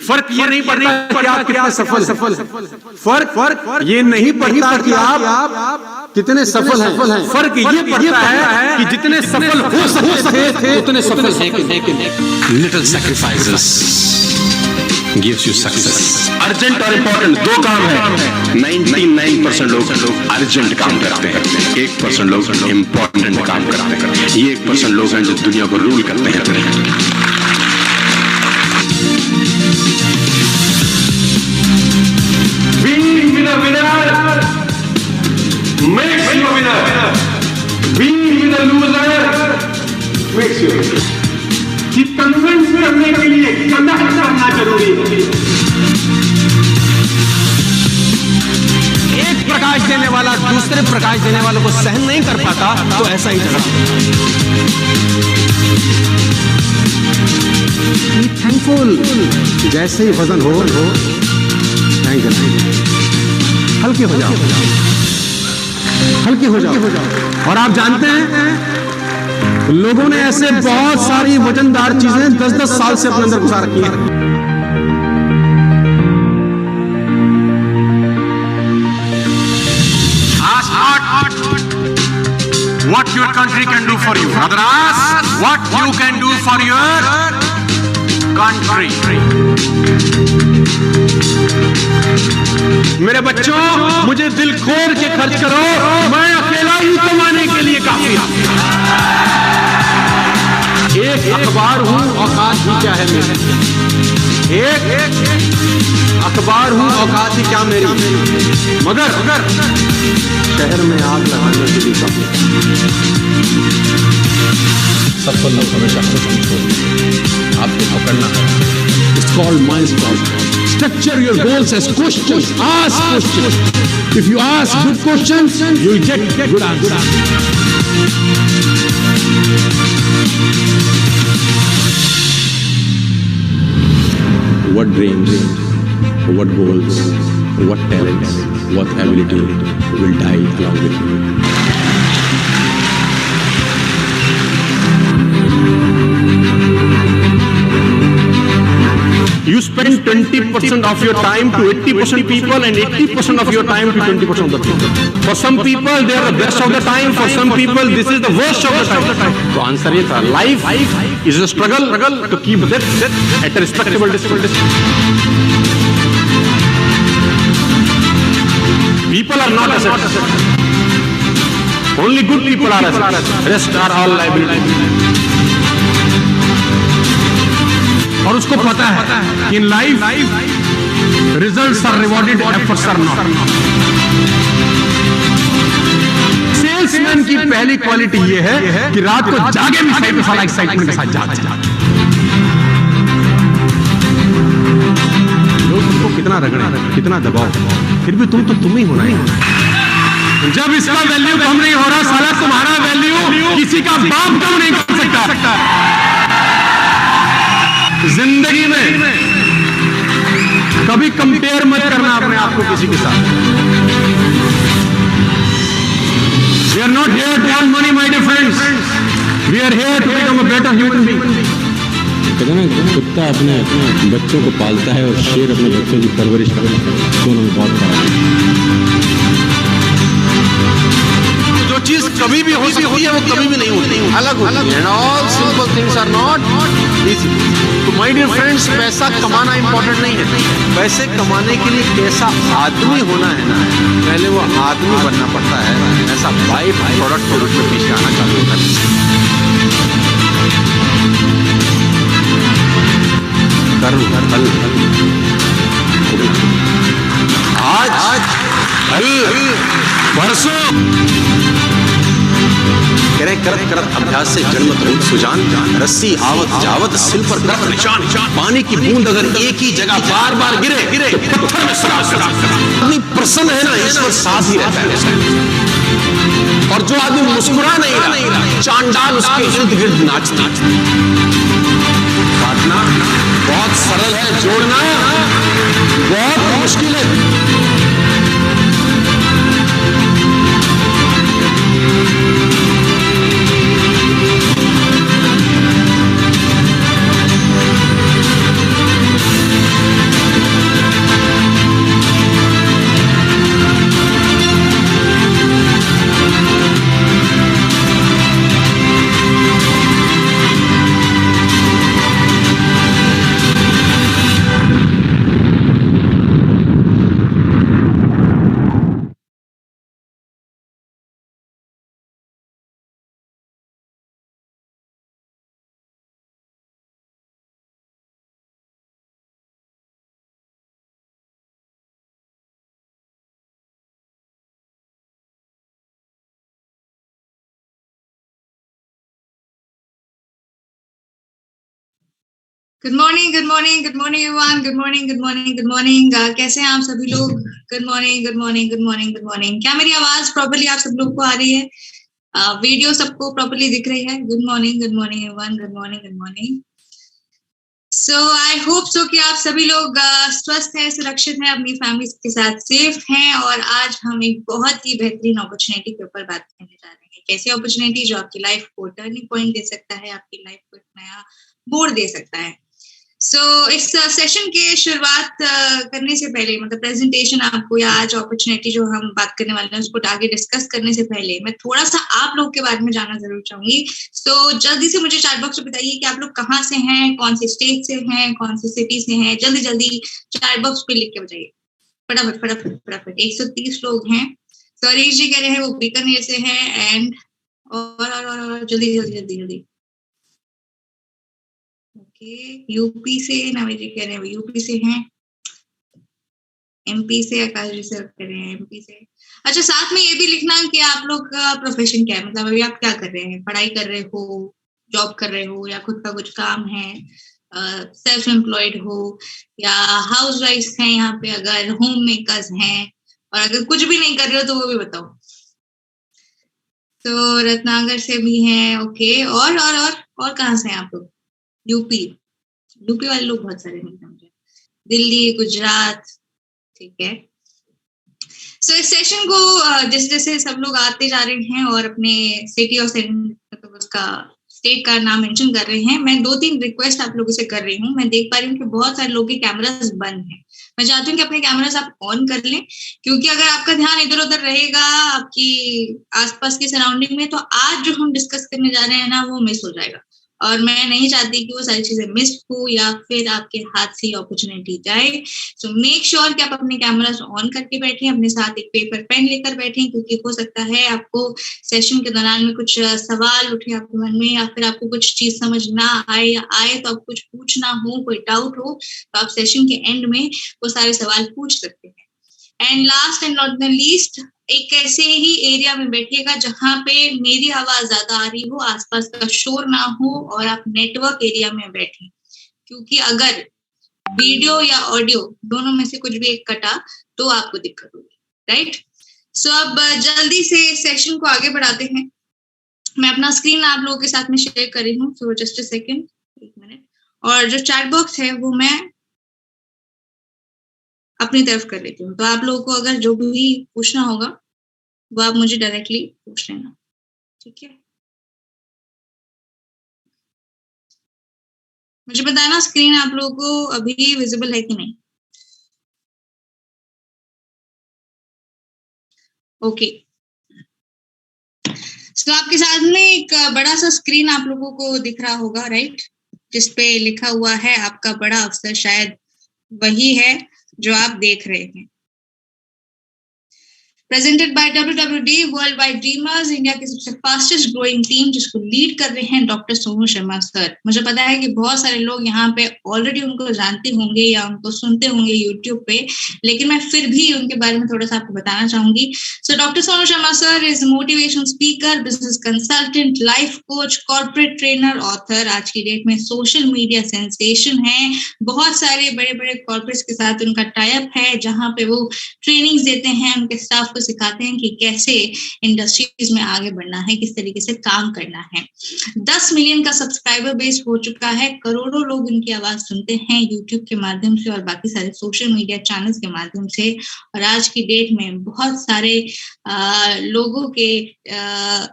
फर्क ये नहीं पड़ता कि आप कितना सफल फर्क ये नहीं पड़ता कि आप कितने सफल हैं। फर्क ये पड़ता है कि जितने सफल हो सके थे उतने सफल हैं कि नहीं। Little sacrifices gives you success. Urgent और इम्पोर्टेंट दो काम है। 99% लोग अर्जेंट काम करते हैं, 1% लोग इम्पोर्टेंट काम करते हैं। ये 1% लोग हैं जो दुनिया को रूल करते हैं। Being with a winner makes you a winner. Being with a loser makes you a loser. कि कन्विंस करने के लिए कंडक्ट करना जरूरी है। एक प्रकाश देने वाला दूसरे प्रकाश देने वालों को सहन नहीं कर पाता तो ऐसा ही झगड़ा। थैंकफुल, जैसे ही वजन हो थैंक यू, हल्के हो जाओ, हल्के हो जाओ। और आप जानते हैं लोगों ने ऐसे बहुत सारी वजनदार चीजें 10-10 साल से अपने अंदर घुसा रखी हैं। Ask not what your country can do for you, rather ask what you can do for your country. मेरे बच्चों, मुझे दिल खोल के खर्च करो, मैं अकेला ही कमाने के लिए काफी हूं। एक अखबार हूं, औकात ही क्या है मेरी। एक अखबार हूं, औकात ही क्या मेरी। मगर शहर में आग लगाने के लिए काफी। सफल लोग हमेशा खुश छोड़ आपको पकड़ना है। It's called milestone. Structure your goals as questions. Ask questions. If you ask good questions, you will get good answers. What dreams, what goals, what talents, what ability will die along with you? You spend 20% of your time to 80% people and 80% of your time to 20% of the people. For some people, they are the best of the time. For some people, this is the worst of the time. So answer ये था, life is a struggle to keep that at a respectable distance. People are not assets. Only good people are assets. Rest are all liability. और उसको पता है कि in life results are rewarded, efforts are not. Salesman की पहली quality ये है कि रात को जागे भी सही तो साला एक्साइटमेंट के साथ जाते हैं। लोग तुमको कितना रगड़े, कितना दबाओ, फिर भी तुम ही होना है। जब इसका वैल्यू कम नहीं हो रहा, साला तुम्हारा वैल्यू किसी का बाप कम नहीं कर सकता। जिंदगी में कभी कंपेयर मत करना अपने आप को किसी के साथ। We are not here to earn money, my dear friends. We are here to become a better human being. कहते हैं ना, कुत्ता अपने बच्चों को पालता है और शेर अपने बच्चों की परवरिश करता है। दोनों में बहुत फर्क है। जो चीज कभी भी हो सकती है वो कभी भी नहीं होती, अलग होती है। And all simple things are not easy. तो माय डियर फ्रेंड्स, पैसा कमाना इंपॉर्टेंट नहीं है। पैसे कमाने के लिए कैसा आदमी होना है ना, पहले वो आदमी बनना पड़ता है। ऐसा बाई प्रोडक्ट के रूप में पीछे आना चालू होता है। आज कल परसों करत अभ्यास से जन्मत रूप सुजान, रस्सी आवत जावत सिल पर करत निशान। पानी की बूंद अगर एक ही जगह बार बार गिरे तो पत्थर में सरासर। आदमी प्रसन्न है ना, ईश्वर साथ ही रहता है। और जो आदमी मुस्कुरा नहीं रहा, चांडाल उसके इर्द गिर्द नाचता। काटना बहुत सरल है, जोड़ना बहुत मुश्किल है। Good morning, good morning, good morning everyone, good morning, good morning, good morning. कैसे हैं आप सभी लोग? Good morning, good morning, good morning, good morning. क्या मेरी आवाज प्रॉपर्ली आप सब लोग को आ रही है? वीडियो सबको प्रॉपर्ली दिख रही है? Good morning, good morning everyone, good morning, good morning. So I hope so कि आप सभी लोग स्वस्थ हैं, सुरक्षित हैं, अपनी फैमिली के साथ सेफ हैं। और आज हम एक बहुत ही बेहतरीन अपॉर्चुनिटी के ऊपर बात करने जा रहे हैं। कैसी अपॉर्चुनिटी जो आपकी लाइफ को टर्निंग पॉइंट दे सकता है, आपकी लाइफ को एक नया मोड़ दे सकता है। सो इस सेशन के शुरुआत करने से पहले, मतलब प्रेजेंटेशन आपको या आज अपॉर्चुनिटी जो हम बात करने वाले हैं उसको आगे डिस्कस करने से पहले मैं थोड़ा सा आप लोग के बारे में जानना जरूर चाहूंगी। सो जल्दी से मुझे चैट बॉक्स में बताइए कि आप लोग कहाँ से हैं, कौन से स्टेट से हैं, कौन सी सिटी से हैं। जल्दी जल्दी चैट बॉक्स पे लिख के बताइए, फटाफट फटाफट फटाफट। 130 लोग हैं। सरीश जी कह रहे हैं वो बीकानेर से हैं। एंड और जल्दी जल्दी जल्दी जल्दी। ओके, यूपी से नवी जी कह रहे हैं वो यूपी से हैं। एमपी से आकाश जी से कह रहे हैं एमपी से। अच्छा, साथ में ये भी लिखना कि आप लोग का प्रोफेशन क्या है, मतलब अभी आप क्या कर रहे हैं, पढ़ाई कर रहे हो, जॉब कर रहे हो, या खुद का कुछ काम है, सेल्फ एम्प्लॉयड हो, या हाउस वाइफ हैं यहाँ पे, अगर होम मेकर्स हैं, और अगर कुछ भी नहीं कर रहे हो तो वो भी बताओ। तो रत्नागर से भी हैं। ओके, और कहाँ से हैं आप लोग? यूपी वाले लोग बहुत सारे मिलते हैं मुझे। दिल्ली, गुजरात, ठीक है। सो इस सेशन को जैसे जैसे सब लोग आते जा रहे हैं और अपने सिटी और मतलब उसका स्टेट का नाम मेंशन कर रहे हैं, मैं 2-3 रिक्वेस्ट आप लोगों से कर रही हूँ। मैं देख पा रही हूँ कि बहुत सारे लोगों के कैमरास बंद हैं। मैं चाहती हूँ कि अपने कैमरास आप ऑन कर लें, क्योंकि अगर आपका ध्यान इधर उधर रहेगा आपकी आसपास की सराउंडिंग में, तो आज जो हम डिस्कस करने जा रहे हैं ना, वो मिस हो जाएगा। और मैं नहीं चाहती कि वो सारी चीजें मिस हो या फिर आपके हाथ से अपॉर्चुनिटी जाए। सो मेक श्योर कि आप अपने कैमरास ऑन करके बैठे, अपने साथ एक पेपर पेन लेकर बैठे, क्योंकि हो सकता है आपको सेशन के दौरान में कुछ सवाल उठे आपके मन में, या फिर आपको कुछ चीज समझ ना आए, या आए तो आपको कुछ पूछना हो, कोई डाउट हो, तो आप सेशन के एंड में वो सारे सवाल पूछ सकते हैं। And last and not the least, एक ऐसे ही एरिया में बैठिएगा जहां पे मेरी आवाज ज्यादा आ रही हो, आसपास का शोर ना हो, और आप नेटवर्क एरिया में बैठे, क्योंकि अगर वीडियो या ऑडियो दोनों में से कुछ भी एक कटा तो आपको दिक्कत होगी, राइट? सो अब जल्दी से सेशन को आगे बढ़ाते हैं। मैं अपना स्क्रीन आप लोगों के साथ में शेयर कर रही हूँ, so just a second, 1 minute. और जो चैट बॉक्स है वो मैं अपनी तरफ कर लेती हूँ, तो आप लोगों को अगर जो भी पूछना होगा वो आप मुझे डायरेक्टली पूछ लेना, ठीक है? मुझे बताना स्क्रीन आप लोगों को अभी विजिबल है कि नहीं। ओके, तो आपके साथ में एक बड़ा सा स्क्रीन आप लोगों को दिख रहा होगा, राइट? जिसपे लिखा हुआ है आपका बड़ा अफसर, शायद वही है जो आप देख रहे हैं। Presented by WWD world wide dreamers, India की सबसे फास्टेस्ट ग्रोइंग टीम, जिसको लीड कर रहे हैं डॉक्टर सोनू शर्मा सर। मुझे पता है कि बहुत सारे लोग यहाँ पे ऑलरेडी उनको जानते होंगे या उनको सुनते होंगे यूट्यूब पे, लेकिन मैं फिर भी उनके बारे में थोड़ा सा आपको बताना चाहूंगी। So doctor Sonu Sharma sir is motivation speaker, business consultant, life coach, corporate trainer, author. आज की डेट में सोशल मीडिया सेंसेशन है। बहुत सारे बड़े बड़े कॉर्पोरेट्स के साथ उनका टाइप है, जहाँ पे वो ट्रेनिंग्स देते हैं, उनके स्टाफ सिखाते हैं कि कैसे इंडस्ट्रीज में आगे बढ़ना है, किस तरीके से काम करना है। 10 मिलियन का सब्सक्राइबर बेस हो चुका है। करोड़ों लोग उनकी आवाज सुनते हैं यूट्यूब के माध्यम से और बाकी सारे सोशल मीडिया चैनल्स के माध्यम से। और आज की डेट में बहुत सारे लोगों के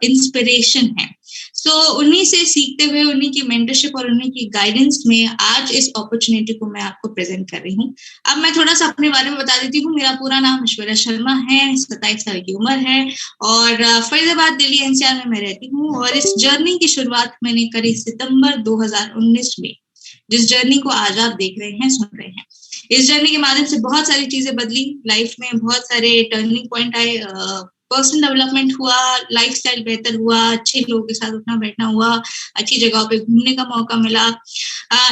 इंस्पिरेशन है। सो उन्हीं से सीखते हुए, उन्हीं की मेंटरशिप और उन्हीं की गाइडेंस में आज इस अपॉर्चुनिटी को मैं आपको प्रेजेंट कर रही हूँ। अब मैं थोड़ा सा अपने बारे में बता देती हूँ। मेरा पूरा नाम ऐश्वर्या शर्मा है, 27 साल की उम्र है और फरीदाबाद, दिल्ली NCR में मैं रहती हूँ। और इस जर्नी की शुरुआत मैंने करी सितंबर 2019 में, जिस जर्नी को आज आप देख रहे हैं, सुन रहे हैं। इस जर्नी के माध्यम से बहुत सारी चीजें बदली लाइफ में, बहुत सारे टर्निंग पॉइंट आए, पर्सनल डेवलपमेंट हुआ, लाइफस्टाइल बेहतर हुआ, अच्छे लोगों के साथ उठना बैठना हुआ, अच्छी जगहों पे घूमने का मौका मिला।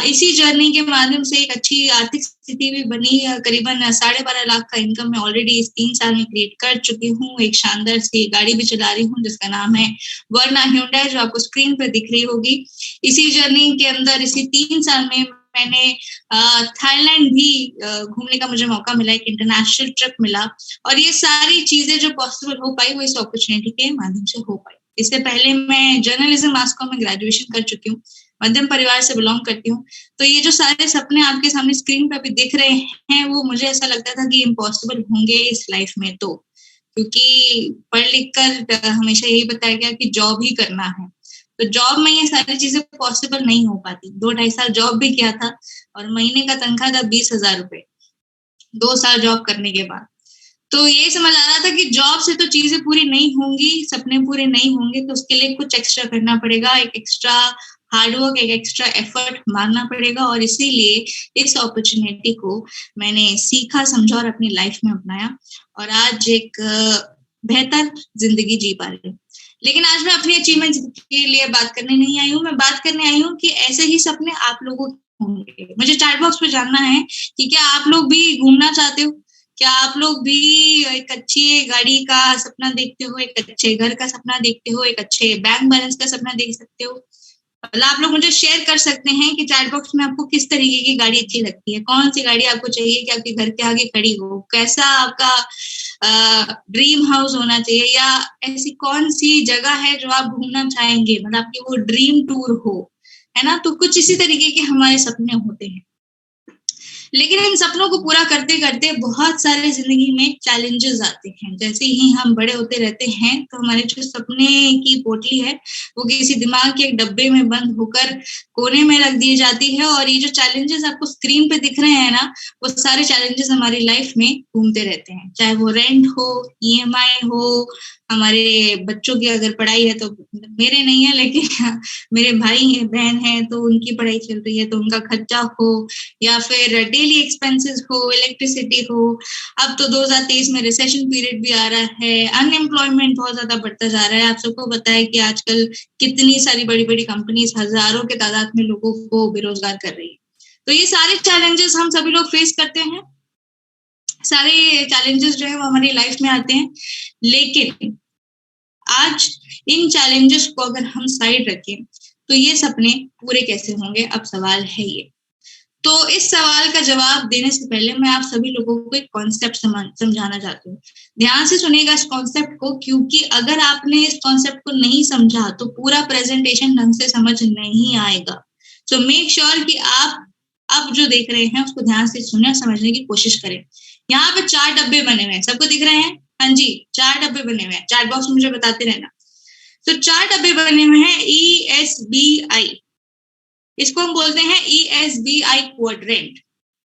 इसी जर्नी के माध्यम से एक अच्छी आर्थिक स्थिति भी बनी। करीबन 12.5 लाख का इनकम मैं ऑलरेडी इस 3 साल में क्रिएट कर चुकी हूँ। एक शानदार सी गाड़ी भी चला रही हूँ जिसका नाम है वर्ना ह्यूंडई, जो आपको स्क्रीन पर दिख रही होगी। इसी जर्नी के अंदर, इसी 3 साल में मैंने थाईलैंड भी घूमने का मुझे मौका मिला, एक इंटरनेशनल ट्रिप मिला, और ये सारी चीजें जो पॉसिबल हो पाई वो इस अपॉर्चुनिटी के माध्यम से हो पाई। इससे पहले मैं जर्नलिज्म मास कॉम में ग्रेजुएशन कर चुकी हूँ, मध्यम परिवार से बिलोंग करती हूँ, तो ये जो सारे सपने आपके सामने स्क्रीन पर अभी दिख रहे हैं वो मुझे ऐसा लगता था कि इम्पॉसिबल होंगे इस लाइफ में, तो क्योंकि पढ़ लिख कर हमेशा यही बताया गया कि जॉब ही करना है, तो जॉब में ये सारी चीजें पॉसिबल नहीं हो पाती। 2-2.5 साल जॉब भी किया था और महीने का तनख्वाह था 20,000 रुपए 2 साल जॉब करने के बाद। तो ये समझ आ रहा था कि जॉब से तो चीजें पूरी नहीं होंगी, सपने पूरे नहीं होंगे, तो उसके लिए कुछ एक्स्ट्रा करना पड़ेगा, एक एक्स्ट्रा हार्डवर्क, एक एक्स्ट्रा एफर्ट मारना पड़ेगा, और इसीलिए इस अपॉर्चुनिटी को मैंने सीखा, समझा और अपनी लाइफ में अपनाया, और आज एक बेहतर जिंदगी जी पा रही हूँ। लेकिन आज मैं अपनी अचीवमेंट के लिए बात करने नहीं आई हूँ, मैं बात करने आई हूँ कि ऐसे ही सपने आप लोगों के होंगे। मुझे चैट बॉक्स पे जानना है कि क्या आप लोग भी घूमना चाहते हो, क्या आप लोग भी एक अच्छी गाड़ी का सपना देखते हो, एक अच्छे घर का सपना देखते हो, एक अच्छे बैंक बैलेंस का सपना देख सकते हो। मतलब आप लोग मुझे शेयर कर सकते हैं कि चैट बॉक्स में आपको किस तरीके की गाड़ी अच्छी लगती है, कौन सी गाड़ी आपको चाहिए कि आपके घर के आगे खड़ी हो, कैसा आपका ड्रीम हाउस होना चाहिए, या ऐसी कौन सी जगह है जो आप घूमना चाहेंगे, मतलब आपकी वो ड्रीम टूर हो, है ना। तो कुछ इसी तरीके के हमारे सपने होते हैं, लेकिन इन सपनों को पूरा करते करते बहुत सारे जिंदगी में चैलेंजेस आते हैं। जैसे ही हम बड़े होते रहते हैं तो हमारे जो सपने की पोटली है वो किसी दिमाग के एक डब्बे में बंद होकर कोने में रख दी जाती है, और ये जो चैलेंजेस आपको स्क्रीन पे दिख रहे हैं ना, वो सारे चैलेंजेस हमारी लाइफ में घूमते रहते हैं, चाहे वो रेंट हो, EMI हो, हमारे बच्चों की अगर पढ़ाई है तो मेरे नहीं है लेकिन मेरे भाई है, बहन है, तो उनकी पढ़ाई चल रही है तो उनका खर्चा हो, या फिर डेली एक्सपेंसेस हो, इलेक्ट्रिसिटी हो। अब तो 2023 में रिसेशन पीरियड भी आ रहा है, अनएम्प्लॉयमेंट बहुत ज्यादा बढ़ता जा रहा है। आप सबको पता है कि आजकल कितनी सारी बड़ी बड़ी कंपनीज हजारों के तादाद में लोगों को बेरोजगार कर रही है। तो ये सारे चैलेंजेस हम सभी लोग फेस करते हैं, सारे चैलेंजेस जो है वो हमारी लाइफ में आते हैं, लेकिन आज इन चैलेंजेस को अगर हम साइड रखें तो ये सपने पूरे कैसे होंगे, अब सवाल है ये। तो इस सवाल का जवाब देने से पहले मैं आप सभी लोगों को एक कॉन्सेप्ट समझाना चाहती हूँ। ध्यान से सुनिएगा इस कॉन्सेप्ट को, क्योंकि अगर आपने इस कॉन्सेप्ट को नहीं समझा तो पूरा प्रेजेंटेशन ढंग से समझ नहीं आएगा। सो मेक श्योर कि आप अब जो देख रहे हैं उसको ध्यान से सुने, समझने की कोशिश करें। यहाँ पे 4 डब्बे बने हुए हैं, सबको दिख रहे हैं? हाँ जी, 4 डब्बे बने हुए हैं, चैट बॉक्स में मुझे बताते रहना। तो 4 डब्बे बने हुए हैं ESBI, इसको हम बोलते हैं ESBI क्वाड्रेंट।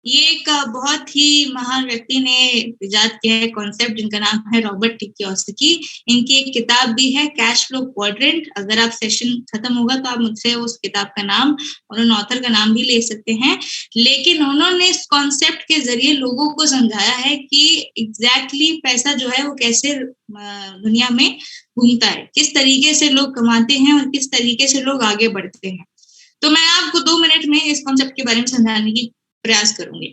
ये एक बहुत ही महान व्यक्ति ने इजाद किया है कॉन्सेप्ट, जिनका नाम है रॉबर्ट टी कियोसाकी। इनकी एक किताब भी है कैश फ्लो क्वाड्रेंट। अगर आप सेशन खत्म होगा तो आप मुझसे उस किताब का नाम और उन ऑथर का नाम भी ले सकते हैं। लेकिन उन्होंने इस कॉन्सेप्ट के जरिए लोगों को समझाया है कि एग्जैक्टली पैसा जो है वो कैसे दुनिया में घूमता है, किस तरीके से लोग कमाते हैं और किस तरीके से लोग आगे बढ़ते हैं। तो मैं आपको 2 मिनट में इस कॉन्सेप्ट के बारे में समझाने की प्रयास करूंगी।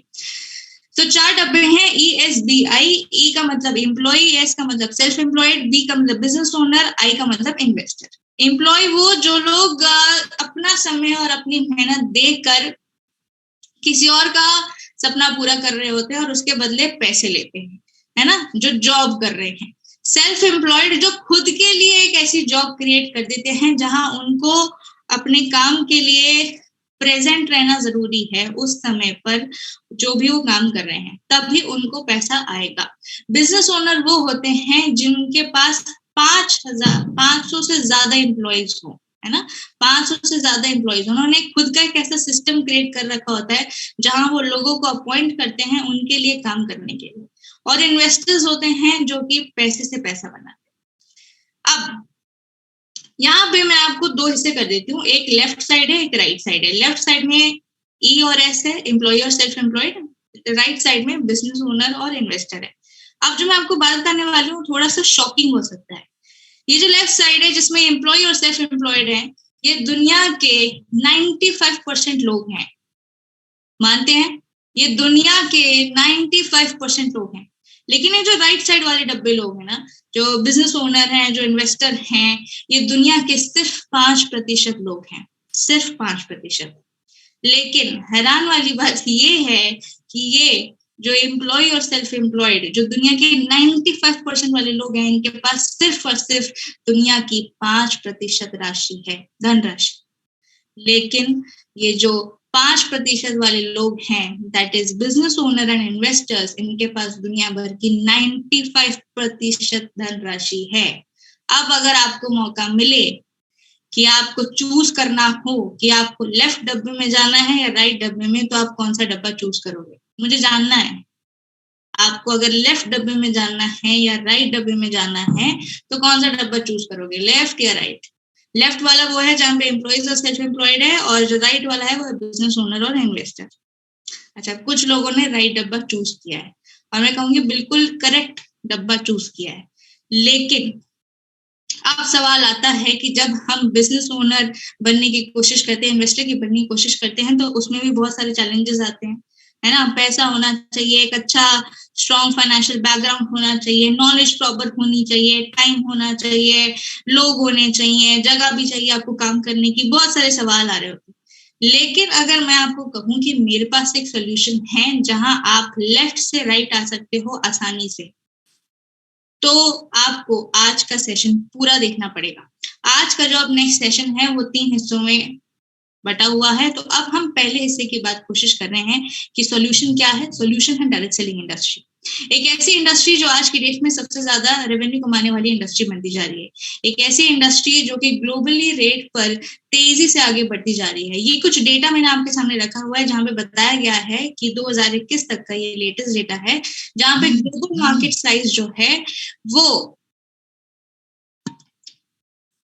तो 4 डब्बे हैं ESBI। E का मतलब एम्प्लॉय, S का मतलब सेल्फ एम्प्लॉयड, B का मतलब बिजनेस ओनर, I का मतलब इन्वेस्टर। एम्प्लॉय वो जो लोग अपना समय और अपनी मेहनत देकर किसी और का सपना पूरा कर रहे होते हैं और उसके बदले पैसे लेते हैं, है ना, जो जॉब कर रहे हैं। सेल्फ एम्प्लॉयड जो खुद के लिए एक ऐसी जॉब क्रिएट कर देते हैं जहां उनको अपने काम के लिए प्रेजेंट रहना जरूरी है, उस समय पर जो भी वो काम कर रहे हैं तभी उनको पैसा आएगा। बिजनेस ओनर वो होते हैं जिनके पास 500 से ज्यादा एम्प्लॉयज हो, है ना, 500 से ज्यादा एम्प्लॉयज। उन्होंने खुद का एक ऐसा सिस्टम क्रिएट कर रखा होता है जहां वो लोगों को अपॉइंट करते हैं उनके लिए काम करने के लिए। और इन्वेस्टर्स होते हैं जो कि पैसे से पैसा बनाते हैं। अब यहाँ पे मैं आपको 2 हिस्से कर देती हूँ, एक लेफ्ट साइड है, एक राइट साइड है। लेफ्ट साइड में E और S है, एम्प्लॉय और सेल्फ एम्प्लॉयड। राइट साइड में बिजनेस ओनर और इन्वेस्टर है। अब जो मैं आपको बात करने वाली हूँ थोड़ा सा शॉकिंग हो सकता है। ये जो लेफ्ट साइड है जिसमें एम्प्लॉय और सेल्फ एम्प्लॉयड है, ये दुनिया के 95% लोग हैं, मानते हैं? ये दुनिया के 95% लोग हैं। लेकिन ये जो राइट साइड वाले डब्बे लोग हैं ना, जो बिजनेस ओनर हैं, जो इन्वेस्टर हैं, ये दुनिया के सिर्फ 5% लोग हैं, सिर्फ 5%। लेकिन हैरान वाली बात ये है कि ये जो एम्प्लॉय और सेल्फ एम्प्लॉयड जो दुनिया के 95% वाले लोग हैं, इनके पास सिर्फ और सिर्फ दुनिया की 5% राशि है, धनराशि। लेकिन ये जो 5% वाले लोग हैं, that is business owner and investors, इनके पास दुनिया भर की 95% धनराशि है। अब अगर आपको मौका मिले कि आपको चूज करना हो कि आपको लेफ्ट डब्बे में जाना है या राइट डब्बे में, तो आप कौन सा डब्बा चूज करोगे? मुझे जानना है। आपको अगर लेफ्ट डब्बे में जाना है या राइट डब्बे में जाना है, तो कौन सा डब्बा चूज करोगे, लेफ्ट या राइट? लेफ्ट वाला वो है जहाँ पे एम्प्लॉइज और सेल्फ एम्प्लॉयड है, और जो राइट वाला है वो बिजनेस ओनर और इन्वेस्टर। अच्छा, कुछ लोगों ने राइट डब्बा चूज किया है, और मैं कहूंगी बिल्कुल करेक्ट डब्बा चूज किया है। लेकिन अब सवाल आता है कि जब हम बिजनेस ओनर बनने की कोशिश करते हैं, इन्वेस्टर की बनने की कोशिश करते हैं, तो उसमें भी बहुत सारे चैलेंजेस आते हैं, है ना। पैसा होना चाहिए, एक अच्छा स्ट्रॉन्ग फाइनेंशियल बैकग्राउंड होना चाहिए, नॉलेज प्रॉपर होनी चाहिए, टाइम होना चाहिए, लोग होने चाहिए, जगह भी चाहिए आपको काम करने की, बहुत सारे सवाल आ रहे होते हैं। लेकिन अगर मैं आपको कहूं कि मेरे पास एक सोल्यूशन है जहां आप लेफ्ट से राइट आ सकते हो आसानी से, तो आपको आज का सेशन पूरा देखना पड़ेगा। आज का जो अब नेक्स्ट सेशन है वो 3 हिस्सों में बटा हुआ है। तो अब हम पहले हिस्से की बात कोशिश कर रहे हैं कि सॉल्यूशन क्या है। सॉल्यूशन है डायरेक्ट सेलिंग इंडस्ट्री, एक ऐसी इंडस्ट्री जो आज की डेट में सबसे ज्यादा रेवेन्यू कमाने वाली इंडस्ट्री बनती जा रही है, एक ऐसी इंडस्ट्री जो कि ग्लोबली रेट पर तेजी से आगे बढ़ती जा रही है। ये कुछ डेटा मैंने आपके सामने रखा हुआ है जहां पे बताया गया है कि 2021 तक का ये लेटेस्ट डेटा है, जहां पे ग्लोबल मार्केट साइज जो है वो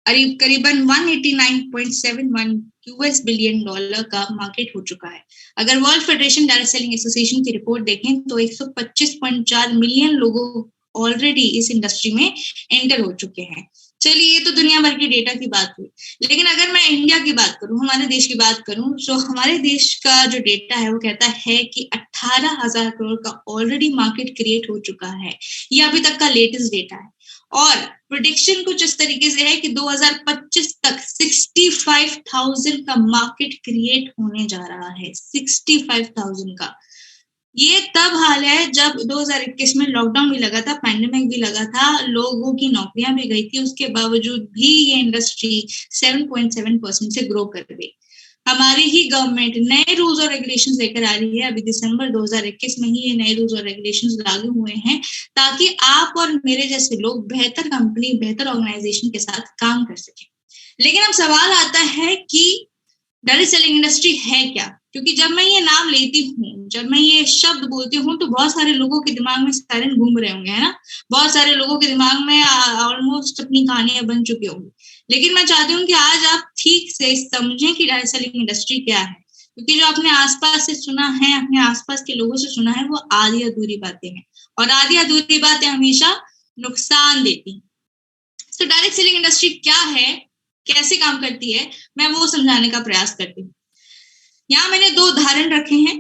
करीबन 189.71 यूएस बिलियन डॉलर का मार्केट हो चुका है। अगर world federation direct selling association की रिपोर्ट देखें तो 125.4 मिलियन लोगों ऑलरेडी इस इंडस्ट्री में एंटर हो चुके हैं। चलिए, ये तो दुनिया भर की डेटा की बात हुई, लेकिन अगर मैं इंडिया की बात करूं, हमारे देश की बात करूं, तो हमारे देश का जो डेटा है वो कहता है कि 18,000 करोड़ का ऑलरेडी मार्केट क्रिएट हो चुका है। ये अभी तक का लेटेस्ट डेटा है, और प्रेडिक्शन कुछ इस तरीके से है कि 2025 तक 65,000 का मार्केट क्रिएट होने जा रहा है। 65,000 का। ये तब हाल है जब 2021 में लॉकडाउन भी लगा था, पैंडेमिक भी लगा था, लोगों की नौकरियां भी गई थी, उसके बावजूद भी ये इंडस्ट्री 7.7% से ग्रो कर गई। हमारी ही गवर्नमेंट नए रूल्स और रेगुलेशंस लेकर आ रही है। अभी दिसंबर 2021 में ही ये नए रूल्स और रेगुलेशंस लागू हुए हैं, ताकि आप और मेरे जैसे लोग बेहतर कंपनी, बेहतर ऑर्गेनाइजेशन के साथ काम कर सकें। लेकिन अब सवाल आता है कि डायरेक्ट सेलिंग इंडस्ट्री है क्या? क्योंकि जब मैं ये नाम लेती हूँ, जब मैं ये शब्द बोलती हूँ, तो बहुत सारे लोगों के दिमाग में सायरन घूम रहे होंगे, है ना। बहुत सारे लोगों के दिमाग में ऑलमोस्ट अपनी कहानियां बन चुकी होंगी। लेकिन मैं चाहती हूँ कि आज आप ठीक से समझें कि डायरेक्ट सेलिंग इंडस्ट्री क्या है, क्योंकि जो आपने आसपास से सुना है, अपने आसपास के लोगों से सुना है, वो आधी अधूरी बातें हैं, और आधी अधूरी बातें हमेशा नुकसान देती हैं। तो डायरेक्ट सेलिंग इंडस्ट्री क्या है, कैसे काम करती है, मैं वो समझाने का प्रयास करती हूँ। यहाँ मैंने 2 उदाहरण रखे हैं।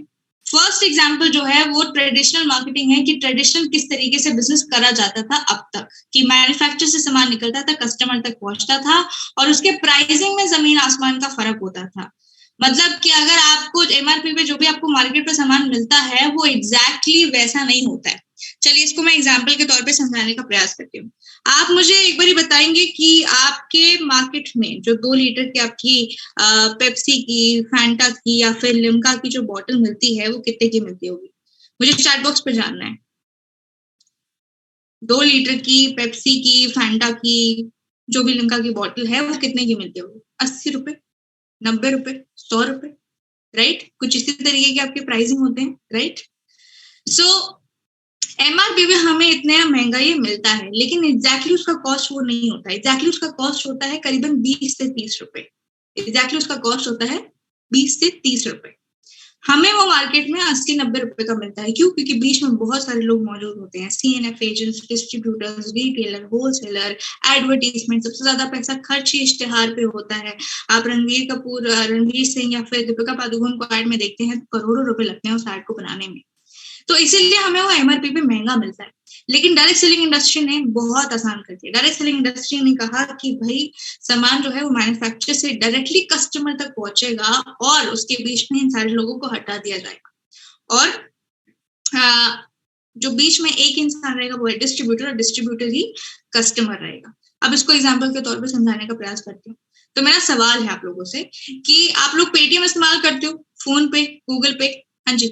फर्स्ट एग्जाम्पल जो है वो ट्रेडिशनल मार्केटिंग है, कि ट्रेडिशनल किस तरीके से बिजनेस करा जाता था अब तक, कि मैन्युफैक्चर से सामान निकलता था, कस्टमर तक पहुंचता था, और उसके प्राइसिंग में जमीन आसमान का फर्क होता था। मतलब कि अगर आपको एमआरपी पे जो भी आपको मार्केट पे सामान मिलता है वो एग्जैक्टली वैसा नहीं होता है। चलिए, इसको मैं एग्जाम्पल के तौर पे समझाने का प्रयास करती हूँ। आप मुझे एक बार बताएंगे कि आपके मार्केट में जो 2 लीटर की आपकी पेप्सी की, फैंटा की या फिर लिम्का की जो बॉटल मिलती है वो कितने की मिलती होगी? मुझे चैट बॉक्स पे जानना है। 2 लीटर की पेप्सी की, फैंटा की, जो भी लिम्का की बॉटल है वो कितने की मिलती होगी? 80 रुपए, 90 रुपए, 100 रुपए, राइट। कुछ इसी तरीके के आपके प्राइसिंग होते हैं, राइट। सो एमआरपी में हमें इतना महंगा ये मिलता है, लेकिन एग्जैक्टली उसका कॉस्ट वो नहीं होता है। एग्जैक्टली उसका कॉस्ट होता है करीबन 20 से 30 रुपए। एग्जैक्टली उसका कॉस्ट होता है 20 से 30 रुपए। हमें वो मार्केट में 80-90 रुपए का मिलता है। क्यों? क्योंकि बीच में बहुत सारे लोग मौजूद होते हैं, CNF agents, distributors, retailer, wholesaler, advertisement. सबसे ज्यादा पैसा खर्च ही इश्तेहार पे होता है। आप रणवीर सिंह या फिर दीपिका पादुकोण को एड में देखते हैं, करोड़ों रुपए लगते हैं उस एड को बनाने में। तो इसीलिए हमें वो MRP पे महंगा मिलता है। लेकिन डायरेक्ट सेलिंग इंडस्ट्री ने बहुत आसान कर दिया। डायरेक्ट सेलिंग इंडस्ट्री ने कहा कि भाई सामान जो है वो मैन्युफैक्चरर से डायरेक्टली कस्टमर तक पहुंचेगा और उसके बीच में इन सारे लोगों को हटा दिया जाएगा, और जो बीच में एक इंसान रहेगा वो है डिस्ट्रीब्यूटर, और डिस्ट्रीब्यूटर ही कस्टमर रहेगा। अब इसको एग्जाम्पल के तौर पे समझाने का प्रयास करती हूँ। तो मेरा सवाल है आप लोगों से कि आप लोग पेटीएम इस्तेमाल करते हो, फोन पे, गूगल पे? हाँ जी,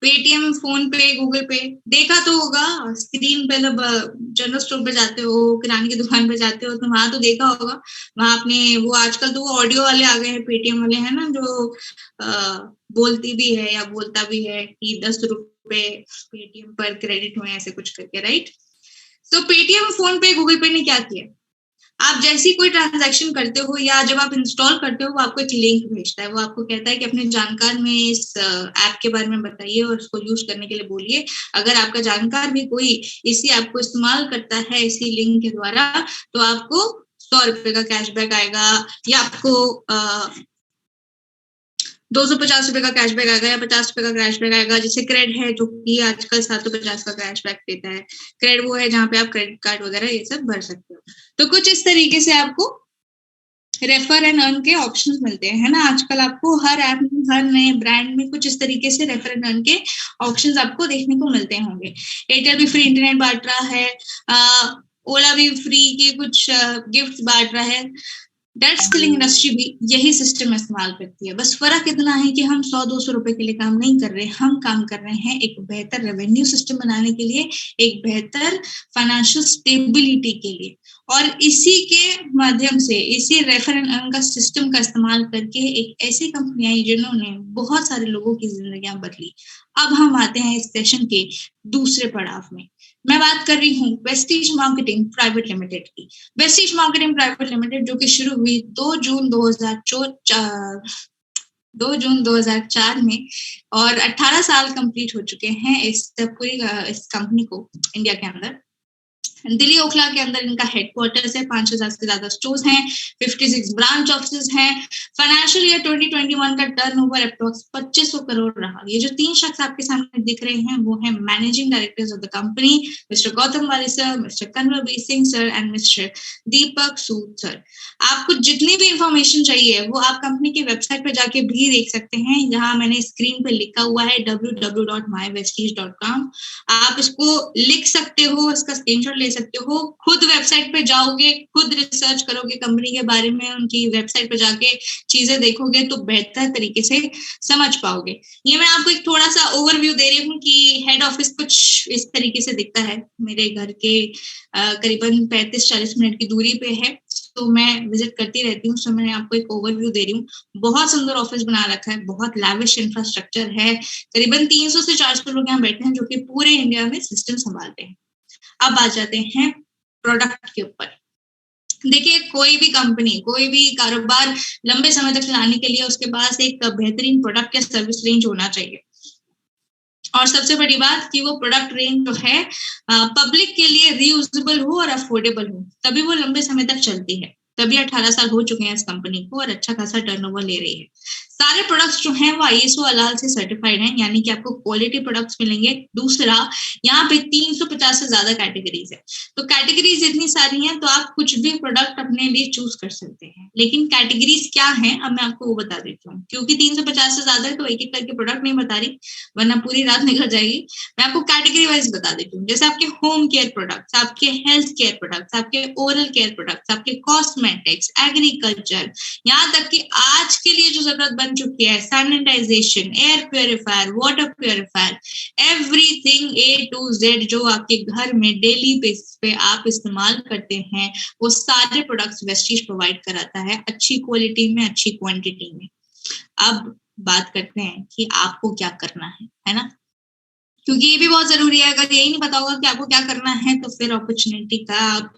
पेटीएम, फोन पे, गूगल पे देखा तो होगा स्क्रीन पे। जब जनरल स्टोर पे जाते हो, किराने की दुकान पे जाते हो, तो वहां तो देखा होगा, वहां अपने वो आजकल तो वो ऑडियो वाले आ गए हैं, पेटीएम वाले हैं ना, जो बोलती भी है या बोलता भी है कि 10 रुपए पेटीएम पर क्रेडिट हुए, ऐसे कुछ करके, राइट? तो पेटीएम, फोन पे, गूगल पे ने क्या किया, आप जैसी कोई ट्रांजैक्शन करते हो या जब आप इंस्टॉल करते हो, वो आपको एक लिंक भेजता है। वो आपको कहता है कि अपने जानकार में इस ऐप के बारे में बताइए और उसको यूज करने के लिए बोलिए। अगर आपका जानकार भी कोई इसी ऐप को इस्तेमाल करता है इसी लिंक के द्वारा, तो आपको 100 रुपए का कैशबैक आएगा, या आपको 250 रुपए का कैशबैक आएगा, या 50 रुपए का कैशबैक आएगा। जैसे क्रेड है जो कि आजकल 750 का कैशबैक देता है। क्रेड वो है जहाँ पे आप क्रेडिट कार्ड वगैरह ये सब भर सकते हो। तो कुछ इस तरीके से आपको रेफर एंड अर्न के ऑप्शंस मिलते हैं, है ना। आजकल आपको हर ऐप में, हर नए ब्रांड में कुछ इस तरीके से रेफर एंड अर्न के ऑप्शंस आपको देखने को मिलते होंगे। एयरटेल भी फ्री इंटरनेट बांट रहा है, ओला भी फ्री के कुछ गिफ्ट बांट रहा है। डायरेक्ट सेलिंग इंडस्ट्री भी यही सिस्टम इस्तेमाल करती है। बस फर्क इतना है कि हम 100-200 रुपए के लिए काम नहीं कर रहे, हम काम कर रहे हैं एक बेहतर रेवेन्यू सिस्टम बनाने के लिए, एक बेहतर फाइनेंशियल स्टेबिलिटी के लिए। और इसी के माध्यम से, इसी रेफर एंड अर्न का सिस्टम का इस्तेमाल करके एक ऐसी कंपनी आई जिन्होंने बहुत सारे लोगों की जिंदगियां बदली। अब हम आते हैं इस सेशन के दूसरे पड़ाव में। मैं बात कर रही हूँ वेस्टीज मार्केटिंग प्राइवेट लिमिटेड की। वेस्टीज मार्केटिंग प्राइवेट लिमिटेड जो कि शुरू हुई 2 जून 2004 में, और 18 साल कंप्लीट हो चुके हैं इस कंपनी को इंडिया के अंदर। दिल्ली ओखला के अंदर इनका हेडक्वार्टर्स है, 5000 से ज्यादा स्टोर्स हैं, 56 ब्रांच ऑफिस हैं। फाइनेंशियल ईयर 2021 का टर्नओवर अप्रॉक्स 2500 करोड़ रहा। ये जो 3 शख्स आपके सामने दिख रहे हैं वो हैं managing directors of the company, mister Gautam Wali sir, mister Kanwarbir Singh sir and mister Deepak Sood sir. आपको जितनी भी इंफॉर्मेशन चाहिए वो आप कंपनी की वेबसाइट पे जाके भी देख सकते हैं, जहां मैंने स्क्रीन पे लिखा हुआ है www.mywestige.com। आप इसको लिख सकते हो, इसका स्क्रीनशॉट ले सकते हो, खुद वेबसाइट पे जाओगे, खुद रिसर्च करोगे कंपनी के बारे में, उनकी वेबसाइट पे जाके चीजें देखोगे तो बेहतर तरीके से समझ पाओगे। ये मैं आपको एक थोड़ा सा ओवरव्यू दे रही हूँ कि हेड ऑफिस कुछ इस तरीके से दिखता है। मेरे घर के करीबन 35-40 मिनट की दूरी पे है, तो मैं विजिट करती रहती हूँ। सो मैं आपको एक ओवरव्यू दे रही हूँ। बहुत सुंदर ऑफिस बना रखा है, बहुत लैविश इंफ्रास्ट्रक्चर है। करीबन 300 से 400 लोग यहाँ बैठे हैं जो कि पूरे इंडिया में सिस्टम संभालते हैं। अब आ जाते हैं प्रोडक्ट के ऊपर। देखिए, कोई भी कंपनी, कोई भी कारोबार लंबे समय तक चलाने के लिए उसके पास एक बेहतरीन प्रोडक्ट या सर्विस रेंज होना चाहिए। और सबसे बड़ी बात कि वो प्रोडक्ट रेंज जो है पब्लिक के लिए रीयूजेबल हो और अफोर्डेबल हो, तभी वो लंबे समय तक चलती है। तभी 18 साल हो चुके हैं इस कंपनी को और अच्छा खासा टर्नओवर ले रही है। सारे प्रोडक्ट्स जो हैं वो ISO हलाल से सर्टिफाइड हैं, यानी कि आपको क्वालिटी प्रोडक्ट्स मिलेंगे। दूसरा, यहाँ पे 350 से ज्यादा कैटेगरीज है। तो कैटेगरीज इतनी सारी हैं तो आप कुछ भी प्रोडक्ट अपने लिए चूज कर सकते हैं। लेकिन कैटेगरीज क्या है अब मैं आपको वो बता देती हूँ, क्योंकि 350 से ज्यादा है तो एक एक करके प्रोडक्ट नहीं बता रही वरना पूरी रात निकल जाएगी। मैं आपको कैटेगरी वाइज बता देती हूँ। जैसे आपके होम केयर प्रोडक्ट्स, आपके हेल्थ केयर प्रोडक्ट्स, आपके ओरल केयर प्रोडक्ट्स, आपके कॉस्मेटिक्स, एग्रीकल्चर, यहाँ तक कि आज के लिए जो जरूरत बन चुकी है sanitization, air purifier, water purifier, everything A to Z जो आपके घर में डेली बेसिस पे आप इस्तेमाल करते हैं, वो सारे प्रोडक्ट्स वेस्टीज प्रोवाइड कराता है, अच्छी क्वालिटी में, अच्छी क्वांटिटी में। अब बात करते हैं कि आपको क्या करना है ना, क्योंकि ये भी बहुत जरूरी है। अगर यही नहीं पता होगा कि आपको क्या करना है तो फिर अपॉर्चुनिटी का आप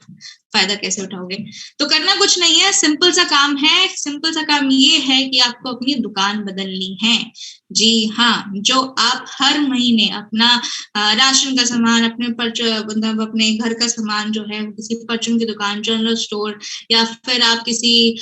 फायदा कैसे उठाओगे। तो करना कुछ नहीं है, सिंपल सा काम है। सिंपल सा काम ये है कि आपको अपनी दुकान बदलनी है। जी हाँ, जो आप हर महीने अपना राशन का सामान, मतलब अपने घर का सामान जो है किसी परचून की दुकान, जनरल स्टोर, या फिर आप किसी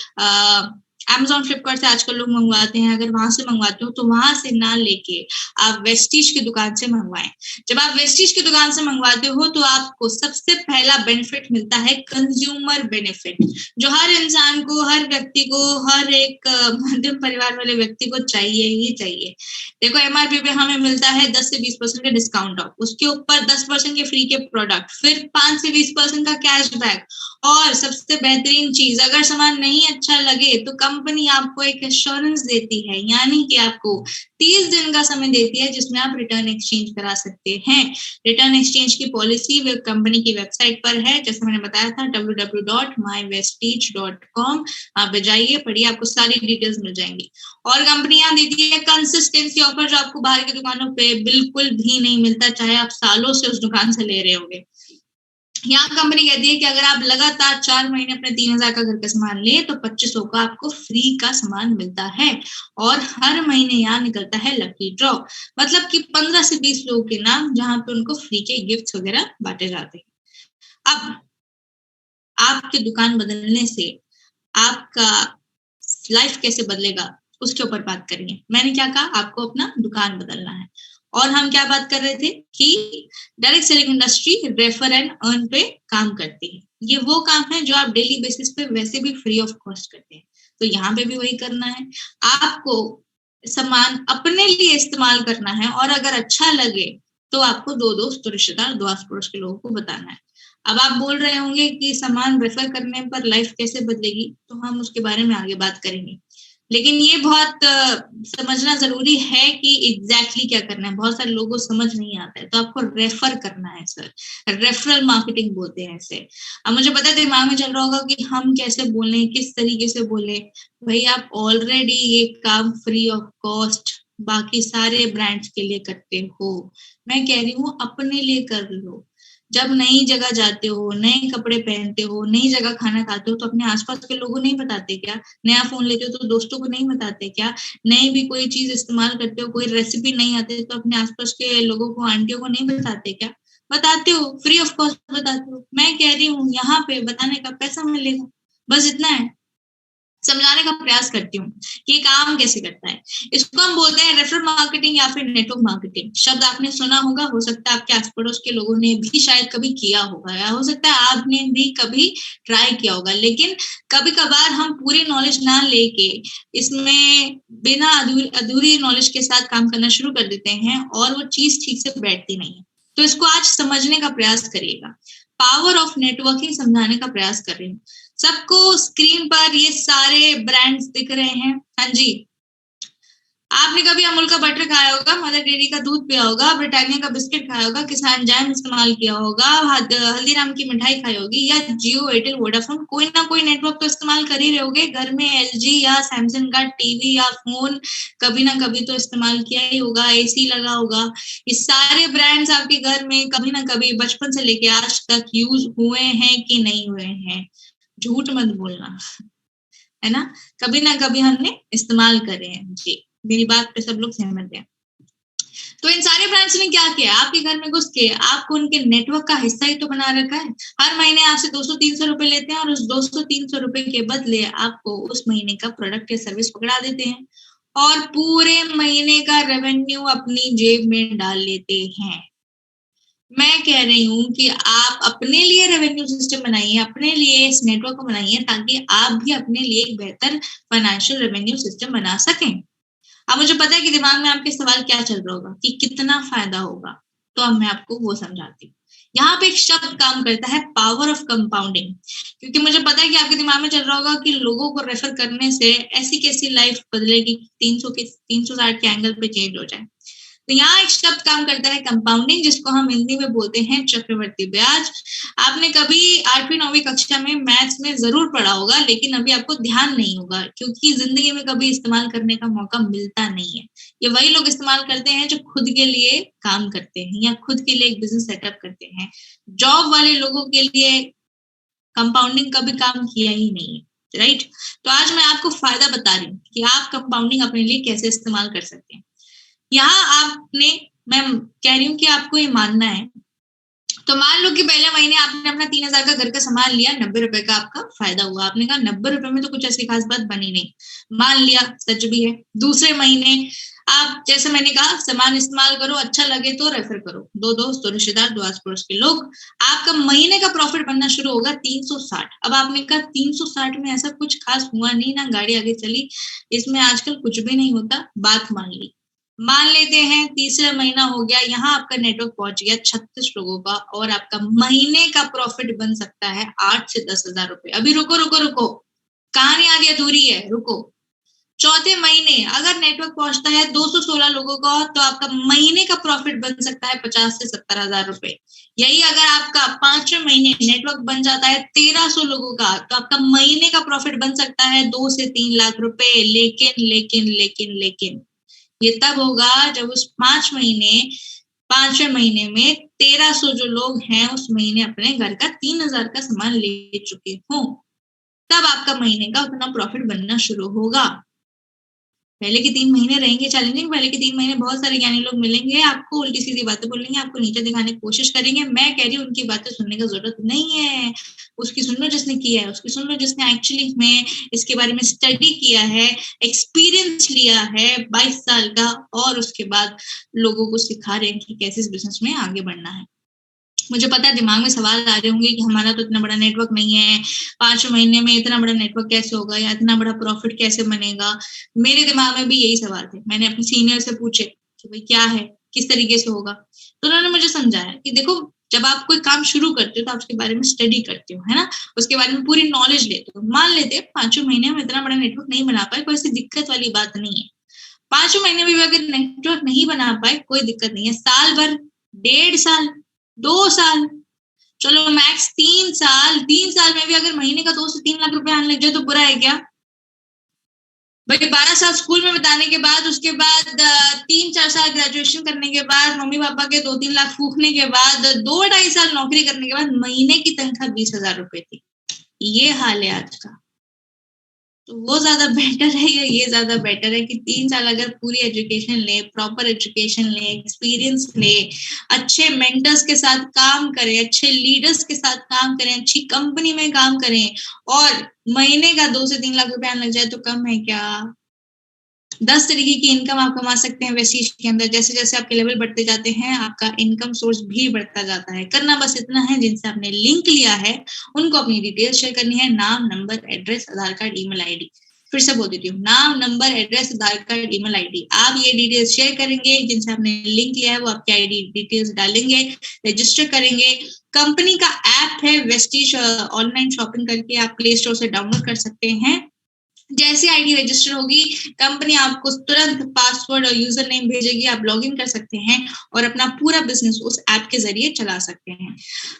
Amazon, फ्लिपकार्ट से आजकल लोग मंगवाते हैं, अगर वहां से मंगवाते हो तो वहां से ना लेके आप वेस्टीज की दुकान से मंगवाएं। जब आप वेस्टीज की दुकान से मंगवाते हो तो आपको सबसे पहला बेनिफिट मिलता है कंज्यूमर बेनिफिट, जो हर इंसान को, हर व्यक्ति को, हर एक मध्यम परिवार वाले व्यक्ति को चाहिए ही चाहिए। देखो एमआरपी पे हमें मिलता है 10 से 20% का डिस्काउंट ऑफ, उसके ऊपर 10% के फ्री के प्रोडक्ट, फिर 5 से 20% का कैशबैक, और सबसे बेहतरीन चीज, अगर सामान नहीं अच्छा लगे तो कंपनी आपको एक एश्योरेंस देती है, यानी कि आपको 30 दिन का समय देती है जिसमें आप रिटर्न एक्सचेंज करा सकते हैं। रिटर्न एक्सचेंज की पॉलिसी कंपनी की वेबसाइट पर है, जैसे मैंने बताया था www.mywestige.com। आप जाइए, पढ़िए, आपको सारी डिटेल्स मिल जाएंगी। और कंपनियां देती है कंसिस्टेंसी ऑफर, जो आपको बाहर की दुकानों पे बिल्कुल भी नहीं मिलता, चाहे आप सालों से उस दुकान से ले रहे होंगे। यहाँ कंपनी कहती है कि अगर आप लगातार 4 महीने अपने 3000 का घर का सामान ले तो 2500 का आपको फ्री का सामान मिलता है। और हर महीने यहाँ निकलता है लकी ड्रॉ, मतलब कि 15 से 20 लोगों के नाम, जहां पे उनको फ्री के गिफ्ट वगैरह बांटे जाते हैं। अब आपकी दुकान बदलने से आपका लाइफ कैसे बदलेगा उसके ऊपर बात करेंगे। मैंने क्या कहा, आपको अपना दुकान बदलना है। और हम क्या बात कर रहे थे कि direct selling industry refer and earn पे काम करती है। ये वो काम है जो आप डेली बेसिस पे वैसे भी फ्री ऑफ कॉस्ट करते हैं, तो यहाँ पे भी वही करना है। आपको सामान अपने लिए इस्तेमाल करना है, और अगर अच्छा लगे तो आपको 2 दोस्त, 2 रिश्तेदार, 2 आस पड़ोस के लोगों को बताना है। अब आप बोल रहे होंगे कि सामान रेफर करने पर लाइफ कैसे बदलेगी, तो हम उसके बारे में आगे बात करेंगे। लेकिन ये बहुत समझना जरूरी है कि एग्जैक्टली क्या करना है। बहुत सारे लोगों को समझ नहीं आता है, तो आपको रेफर करना है सर, रेफरल मार्केटिंग बोलते हैं इसे। अब मुझे पता है दिमाग में चल रहा होगा कि हम कैसे बोलें, किस तरीके से बोले। भाई आप ऑलरेडी ये काम फ्री ऑफ कॉस्ट बाकी सारे ब्रांड्स के लिए करते हो, मैं कह रही हूँ अपने लिए कर लो। जब नई जगह जाते हो, नए कपड़े पहनते हो, नई जगह खाना खाते हो, तो अपने आसपास के लोगों को नहीं बताते क्या? नया फोन लेते हो तो दोस्तों को नहीं बताते क्या? नई भी कोई चीज इस्तेमाल करते हो, कोई रेसिपी नहीं आती तो अपने आसपास के लोगों को, आंटियों को नहीं बताते क्या? बताते हो, फ्री ऑफ कॉस्ट बताते हो। मैं कह रही हूँ यहाँ पे बताने का पैसा मिलेगा, बस इतना है। समझाने का प्रयास करती हूँ कि ये काम कैसे करता है। इसको हम बोलते हैं रेफरल मार्केटिंग या फिर नेटवर्क मार्केटिंग। शब्द आपने सुना होगा, हो सकता है आपके आस पड़ोस के लोगों ने भी शायद कभी किया होगा, या हो सकता है आपने भी कभी ट्राई किया होगा। लेकिन कभी कभार हम पूरी नॉलेज ना लेके इसमें बिना अधूरी नॉलेज के साथ काम करना शुरू कर देते हैं, और वो चीज ठीक से बैठती नहीं है। तो इसको आज समझने का प्रयास करिएगा। पावर ऑफ नेटवर्किंग समझाने का प्रयास कर रही हूँ। सबको स्क्रीन पर ये सारे ब्रांड्स दिख रहे हैं। हाँ जी, आपने कभी अमूल का बटर खाया होगा, मदर डेयरी का दूध पिया होगा, ब्रिटानिया का बिस्किट खाया होगा, किसान जैम इस्तेमाल किया होगा, हल्दीराम की मिठाई खाई होगी, या जियो, एयरटेल, वोडाफोन, कोई ना कोई नेटवर्क तो इस्तेमाल कर ही रहे होगे। घर में एलजी या सैमसंग का टीवी या फोन कभी ना कभी तो इस्तेमाल किया ही होगा, एसी लगा होगा। ये सारे ब्रांड्स आपके घर में कभी ना कभी बचपन से लेके आज तक यूज हुए हैं कि नहीं हुए हैं? झूठ मत बोलना, है ना? कभी ना कभी हमने इस्तेमाल करे हैं जी। मेरी बात पे सब लोग सहमत हैं। तो इन सारे ब्रांड्स ने क्या किया, आपके घर में घुस के आपको उनके नेटवर्क का हिस्सा ही तो बना रखा है। हर महीने आपसे 200-300 रुपए लेते हैं, और उस 200-300 रुपए के बदले आपको उस महीने का प्रोडक्ट या सर्विस पकड़ा देते हैं, और पूरे महीने का रेवेन्यू अपनी जेब में डाल लेते हैं। मैं कह रही हूँ कि आप अपने लिए रेवेन्यू सिस्टम बनाइए, अपने लिए इस नेटवर्क को बनाइए, ताकि आप भी अपने लिए एक बेहतर फाइनेंशियल रेवेन्यू सिस्टम बना सकें। अब मुझे पता है कि दिमाग में आपके सवाल क्या चल रहा होगा कि कितना फायदा होगा, तो अब मैं आपको वो समझाती हूँ। यहाँ पे एक शब्द काम करता है, पावर ऑफ कंपाउंडिंग। क्योंकि मुझे पता है कि आपके दिमाग में चल रहा होगा कि लोगों को रेफर करने से ऐसी कैसी लाइफ बदलेगी, 360 के एंगल पे चेंज हो जाए। तो यहाँ एक शब्द काम करता है, कंपाउंडिंग, जिसको हम हिंदी में बोलते हैं चक्रवर्ती ब्याज। आपने कभी 8वीं 9वीं कक्षा में मैथ्स में जरूर पढ़ा होगा, लेकिन अभी आपको ध्यान नहीं होगा, क्योंकि जिंदगी में कभी इस्तेमाल करने का मौका मिलता नहीं है। ये वही लोग इस्तेमाल करते हैं जो खुद के लिए काम करते हैं या खुद के लिए एक बिजनेस सेटअप करते हैं। जॉब वाले लोगों के लिए कंपाउंडिंग कभी काम किया ही नहीं है, राइट? तो आज मैं आपको फायदा बता रही हूँ कि आप कंपाउंडिंग अपने लिए कैसे इस्तेमाल कर सकते हैं। यहाँ आपने, मैं कह रही हूँ कि आपको ये मानना है तो मान लो कि पहले महीने आपने अपना 3,000 का घर का सामान लिया, 90 रुपए का आपका फायदा हुआ। आपने कहा 90 रुपए में तो कुछ ऐसी खास बात बनी नहीं, मान लिया सच भी है। दूसरे महीने आप, जैसे मैंने कहा, सामान इस्तेमाल करो, अच्छा लगे तो रेफर करो, 2 दोस्त, 2 रिश्तेदार, 2 आस पड़ोस के लोग। आपका महीने का प्रॉफिट बनना शुरू होगा 360। अब आपने कहा 360 में ऐसा कुछ खास हुआ नहीं ना, गाड़ी आगे चली, इसमें आजकल कुछ भी नहीं होता, बात मान ली। मान लेते हैं तीसरा महीना हो गया, यहाँ आपका नेटवर्क पहुंच गया 36 लोगों का, और आपका महीने का प्रॉफिट बन सकता है 8 से 10,000 रुपए। अभी रुको रुको रुको, कहानी आधी अधूरी है, रुको। चौथे महीने अगर नेटवर्क पहुंचता है 216 लोगों का, तो आपका महीने का प्रॉफिट बन सकता है 50 से 70,000 रुपए। यही अगर आपका 5वें महीने नेटवर्क बन जाता है 1300 लोगों का, तो आपका महीने का प्रॉफिट बन सकता है 2 से 3 लाख रुपए। लेकिन लेकिन लेकिन लेकिन ये तब होगा जब उस 5वें महीने में 1300 जो लोग हैं उस महीने अपने घर का 3,000 का सामान ले चुके हों, तब आपका महीने का उतना प्रॉफिट बनना शुरू होगा। पहले के 3 महीने रहेंगे चैलेंजिंग, पहले के 3 महीने बहुत सारे ज्ञानी लोग मिलेंगे, आपको उल्टी सीधी बातें बोलेंगे, आपको नीचे दिखाने की कोशिश करेंगे। मैं कह रही हूँ उनकी बातें सुनने की जरूरत नहीं है, उसकी सुन लो जिसने किया है, उसकी सुन लो जिसने एक्चुअली में इसके बारे में स्टडी किया है, एक्सपीरियंस लिया है 22 साल का, और उसके बाद लोगों को सिखा रहे हैं कि कैसे इस बिजनेस में आगे बढ़ना है। मुझे पता है दिमाग में सवाल आ रहे होंगे कि हमारा तो इतना बड़ा नेटवर्क नहीं है, 5 महीने में इतना बड़ा नेटवर्क कैसे होगा, या इतना बड़ा प्रॉफिट कैसे बनेगा। मेरे दिमाग में भी यही सवाल थे। मैंने अपने सीनियर से पूछे कि भाई क्या है, किस तरीके से होगा, तो उन्होंने मुझे समझाया कि देखो, जब आप कोई काम शुरू करते हो तो आप उसके बारे में स्टडी करते हो, है ना, उसके बारे में पूरी नॉलेज लेते हो। मान लेते हैं 5वें महीने में इतना बड़ा नेटवर्क नहीं बना पाए, कोई ऐसी दिक्कत वाली बात नहीं है। 5वें महीने में भी अगर नेटवर्क नहीं बना पाए कोई दिक्कत नहीं है। साल भर, 1.5 साल, 2 साल, चलो मैक्स 3 साल, 3 साल में भी अगर महीने का 2 से 3 लाख रुपए आने लग जाए तो बुरा है क्या भाई? 12 साल स्कूल में बिताने के बाद, उसके बाद 3-4 साल ग्रेजुएशन करने के बाद, मम्मी पापा के 2-3 लाख फूकने के बाद, 2-2.5 साल नौकरी करने के बाद महीने की तनख्वाह 20,000 रुपए थी। ये हाल है आज का। तो वो ज्यादा बेटर है या ये ज्यादा बेटर है कि 3 साल अगर पूरी एजुकेशन ले, प्रॉपर एजुकेशन ले, एक्सपीरियंस ले, अच्छे मेंटर्स के साथ काम करें, अच्छे लीडर्स के साथ काम करें, अच्छी कंपनी में काम करें, और महीने का 2 से 3 लाख रुपए आने लग जाए तो कम है क्या? 10 तरीके की इनकम आप कमा सकते हैं वेस्टीज के अंदर। जैसे जैसे आपके लेवल बढ़ते जाते हैं, आपका इनकम सोर्स भी बढ़ता जाता है। करना बस इतना है, जिनसे आपने लिंक लिया है उनको अपनी डिटेल्स शेयर करनी है, नाम, नंबर, एड्रेस, आधार कार्ड, ईमेल आईडी। फिर से बोल देती हूँ, नाम, नंबर, एड्रेस, आधार कार्ड, ईमेल आईडी। आप ये डिटेल्स शेयर करेंगे, जिनसे आपने लिंक लिया है वो आपकी आईडी डिटेल्स डालेंगे, रजिस्टर करेंगे। कंपनी का ऐप है वेस्टीज, ऑनलाइन शॉपिंग करके आप प्ले स्टोर से डाउनलोड कर सकते हैं। जैसे आईडी रजिस्टर होगी, कंपनी आपको तुरंत पासवर्ड और यूजर नेम भेजेगी, आप लॉगिन कर सकते हैं और अपना पूरा बिजनेस उस ऐप के जरिए चला सकते हैं।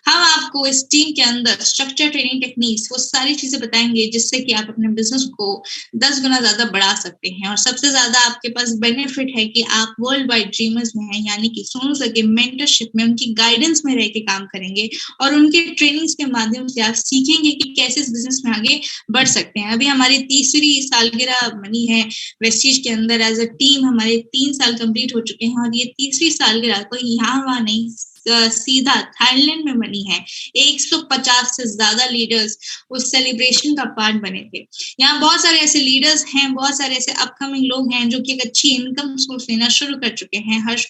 हम आपको इस टीम के अंदर स्ट्रक्चर, ट्रेनिंग टेक्निक्स, वो सारी चीजें बताएंगे जिससे कि आप अपने बिजनेस को 10 गुना ज्यादा बढ़ा सकते हैं। और सबसे ज्यादा आपके पास बेनिफिट है कि आप वर्ल्ड वाइड ड्रीमर्स में हैं, यानी कि सोनू सर के मेंटरशिप में, उनकी गाइडेंस में रह के काम करेंगे, और उनके ट्रेनिंग्स के माध्यम से आप सीखेंगे कि कैसे इस बिजनेस में आगे बढ़ सकते हैं। अभी हमारी तीसरी सालगिरह बनी है वेस्टीज के अंदर। एज अ टीम हमारे 3 साल कंप्लीट हो चुके हैं, और ये तीसरी सालगिरह कोई यहाँ वहाँ नहीं, सीधा थाईलैंड में बनी है। 150 से ज्यादा लीडर्स उस सेलिब्रेशन का पार्ट बने थे। यहाँ बहुत सारे ऐसे लीडर्स हैं, बहुत सारे ऐसे अपकमिंग लोग हैं जो कि एक अच्छी इनकम सोर्स लेना शुरू कर चुके हैं। हर्ष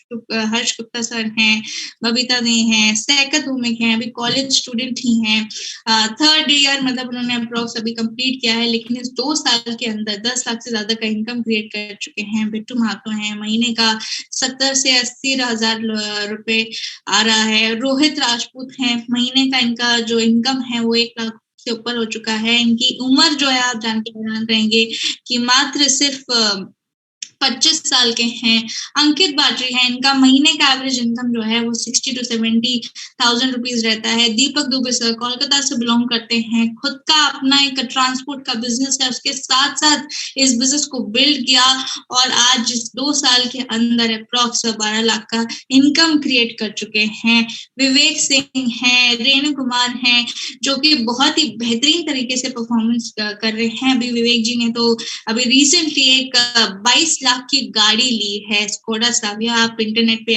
गुप्ता सर हैं, बबीता दे हैं, सैकत भूमिक हैं, अभी कॉलेज स्टूडेंट ही हैं, 3rd ईयर, मतलब उन्होंने अप्रोक्स अभी कंप्लीट किया है, लेकिन इस 2 साल के अंदर 10 लाख से ज्यादा का इनकम क्रिएट कर चुके हैं। बिट्टू महातो हैं, महीने का 70 से 80 हजार रुपए आ रहा है। रोहित राजपूत हैं, महीने का इनका जो इनकम है वो 1 लाख से ऊपर हो चुका है। इनकी उम्र जो है आप जान के हैरान रहेंगे कि मात्र सिर्फ 25 साल के हैं। अंकित बाटरी है, इनका महीने का एवरेज इनकम जो है वो 60 to 70,000 रुपीज रहता है। दीपक दुबे सर कोलकाता से बिलोंग करते हैं, खुद का अपना एक ट्रांसपोर्ट का बिजनेस है, उसके साथ साथ इस बिजनेस को बिल्ड किया और आज इस 2 साल के अंदर अप्रॉक्स 12 लाख का इनकम क्रिएट कर चुके हैं। विवेक सिंह हैं, रेणु कुमार हैं, जो कि बहुत ही बेहतरीन तरीके से परफॉर्मेंस कर रहे हैं। अभी विवेक जी ने तो अभी रिसेंटली एक 22 लाख लाख की गाड़ी ली है, स्कोडा साविया। आप इंटरनेट पे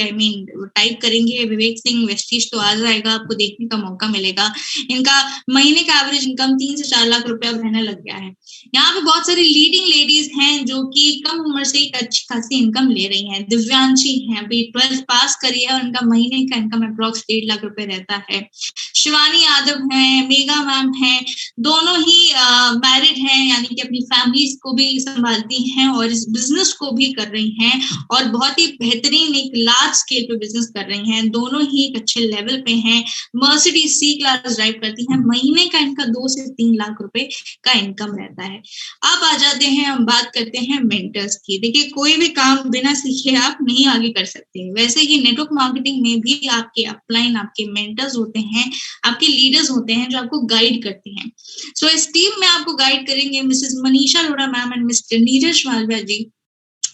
टाइप करेंगे विवेक सिंह वेस्टीज तो आ जाएगा, आपको देखने का मौका मिलेगा। इनका महीने का एवरेज इनकम 3 से 4 लाख रुपया रहने लग गया है। यहाँ पे बहुत सारी लीडिंग लेडीज हैं जो कि कम उम्र से एक अच्छी खासी इनकम ले रही हैं। दिव्यांशी हैं, अभी 12th पास करी है और उनका महीने का इनकम अप्रॉक्स 1.5 लाख रुपए रहता है। शिवानी यादव हैं, मेगा मैम हैं, दोनों ही मैरिड हैं, यानी कि अपनी फैमिलीज को भी संभालती हैं और इस बिजनेस को भी कर रही हैं और बहुत ही बेहतरीन एक लार्ज स्केल पे बिजनेस कर रही हैं। दोनों ही एक अच्छे लेवल पे हैं। मर्सिडीज सी क्लास ड्राइव करती हैं। महीने का इनका 2 से 3 लाख रुपए का इनकम रहता है। अब आ जाते हैं, हम बात करते हैं मेंटर्स की। देखिए, कोई भी काम बिना सीखे आप नहीं आगे कर सकते। वैसे ही नेटवर्क मार्केटिंग में भी आपके अपलाइन, आपके मेंटर्स होते हैं, आपके लीडर्स होते हैं जो आपको गाइड करते हैं। सो इस टीम में आपको गाइड करेंगे mrs Manisha Arora ma'am and mister Neeraj Malviya ji,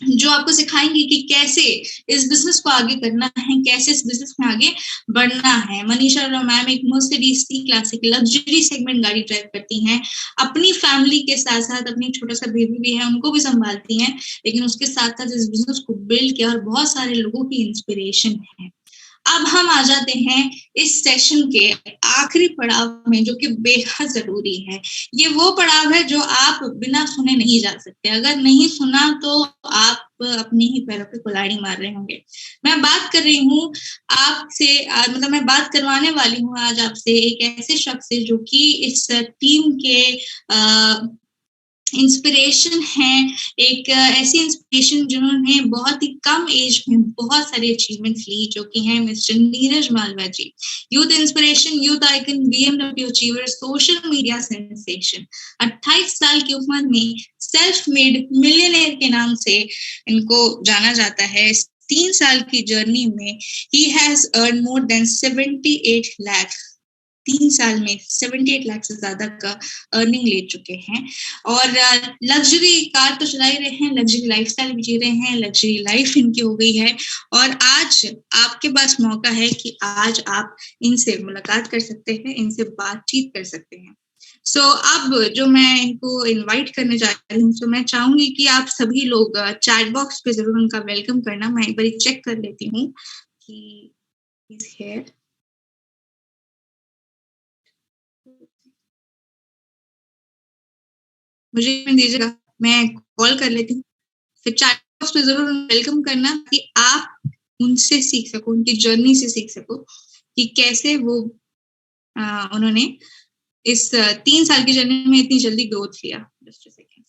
जो आपको सिखाएंगे कि कैसे इस बिजनेस को आगे करना है, कैसे इस बिजनेस में आगे बढ़ना है। मनीषा अरोड़ा मैम एक Mercedes C classic luxury segment गाड़ी ड्राइव करती हैं। अपनी फैमिली के साथ साथ अपनी छोटा सा बेबी भी है, उनको भी संभालती हैं, लेकिन उसके साथ साथ इस बिजनेस को बिल्ड किया और बहुत सारे लोगों की इंस्पिरेशन है। अब हम आ जाते हैं इस सेशन के आखिरी पड़ाव में, जो कि बेहद जरूरी है। ये वो पड़ाव है जो आप बिना सुने नहीं जा सकते। अगर नहीं सुना तो आप अपने ही पैरों पे कुल्हाड़ी मार रहे होंगे। मैं बात कर रही हूँ आपसे, मतलब मैं बात करवाने वाली हूँ आज आपसे एक ऐसे शख्स से जो कि इस टीम के इंस्पिरेशन है। एक ऐसी इंस्पिरेशन जिन्होंने बहुत ही कम एज में बहुत सारी अचीवमेंट्स ली, जो कि हैं mister Neeraj Malviya ji. Youth inspiration, youth icon, BMW achiever, social media sensation. 28 साल की उम्र में सेल्फ मेड मिलियनेयर के नाम से इनको जाना जाता है। 3 साल की जर्नी में he has earn more than 78 lakh. 3 साल में 78 लाख से ज्यादा का अर्निंग ले चुके हैं और लग्जरी कार तो चला ही रहे हैं, लग्जरी लाइफस्टाइल भी जी रहे हैं, लग्जरी लाइफ इनकी हो गई है। और आज आपके पास मौका है कि आज आप इनसे मुलाकात कर सकते हैं, इनसे बातचीत कर सकते हैं। सो अब जो मैं इनको इनवाइट करने जा रही हूँ, तो मैं चाहूंगी कि आप सभी लोग चैट बॉक्स पे जरूर उनका वेलकम करना। मैं एक बार चेक कर लेती हूँ कि इज हियर। मुझे दीजिएगा, मैं कॉल कर लेती हूँ। फिर चैट बॉक्स पे जरूर वेलकम करना कि आप उनसे सीख सको, उनकी जर्नी से सीख सको कि कैसे वो उन्होंने इस 3 साल की जर्नी में इतनी जल्दी ग्रोथ किया। Just a second.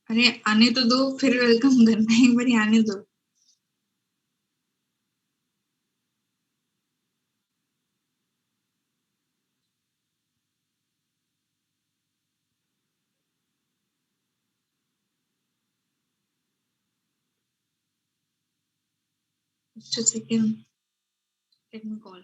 अरे आने तो दो, फिर वेलकम करना है, एक बार आने दो। Just a second. Let me call.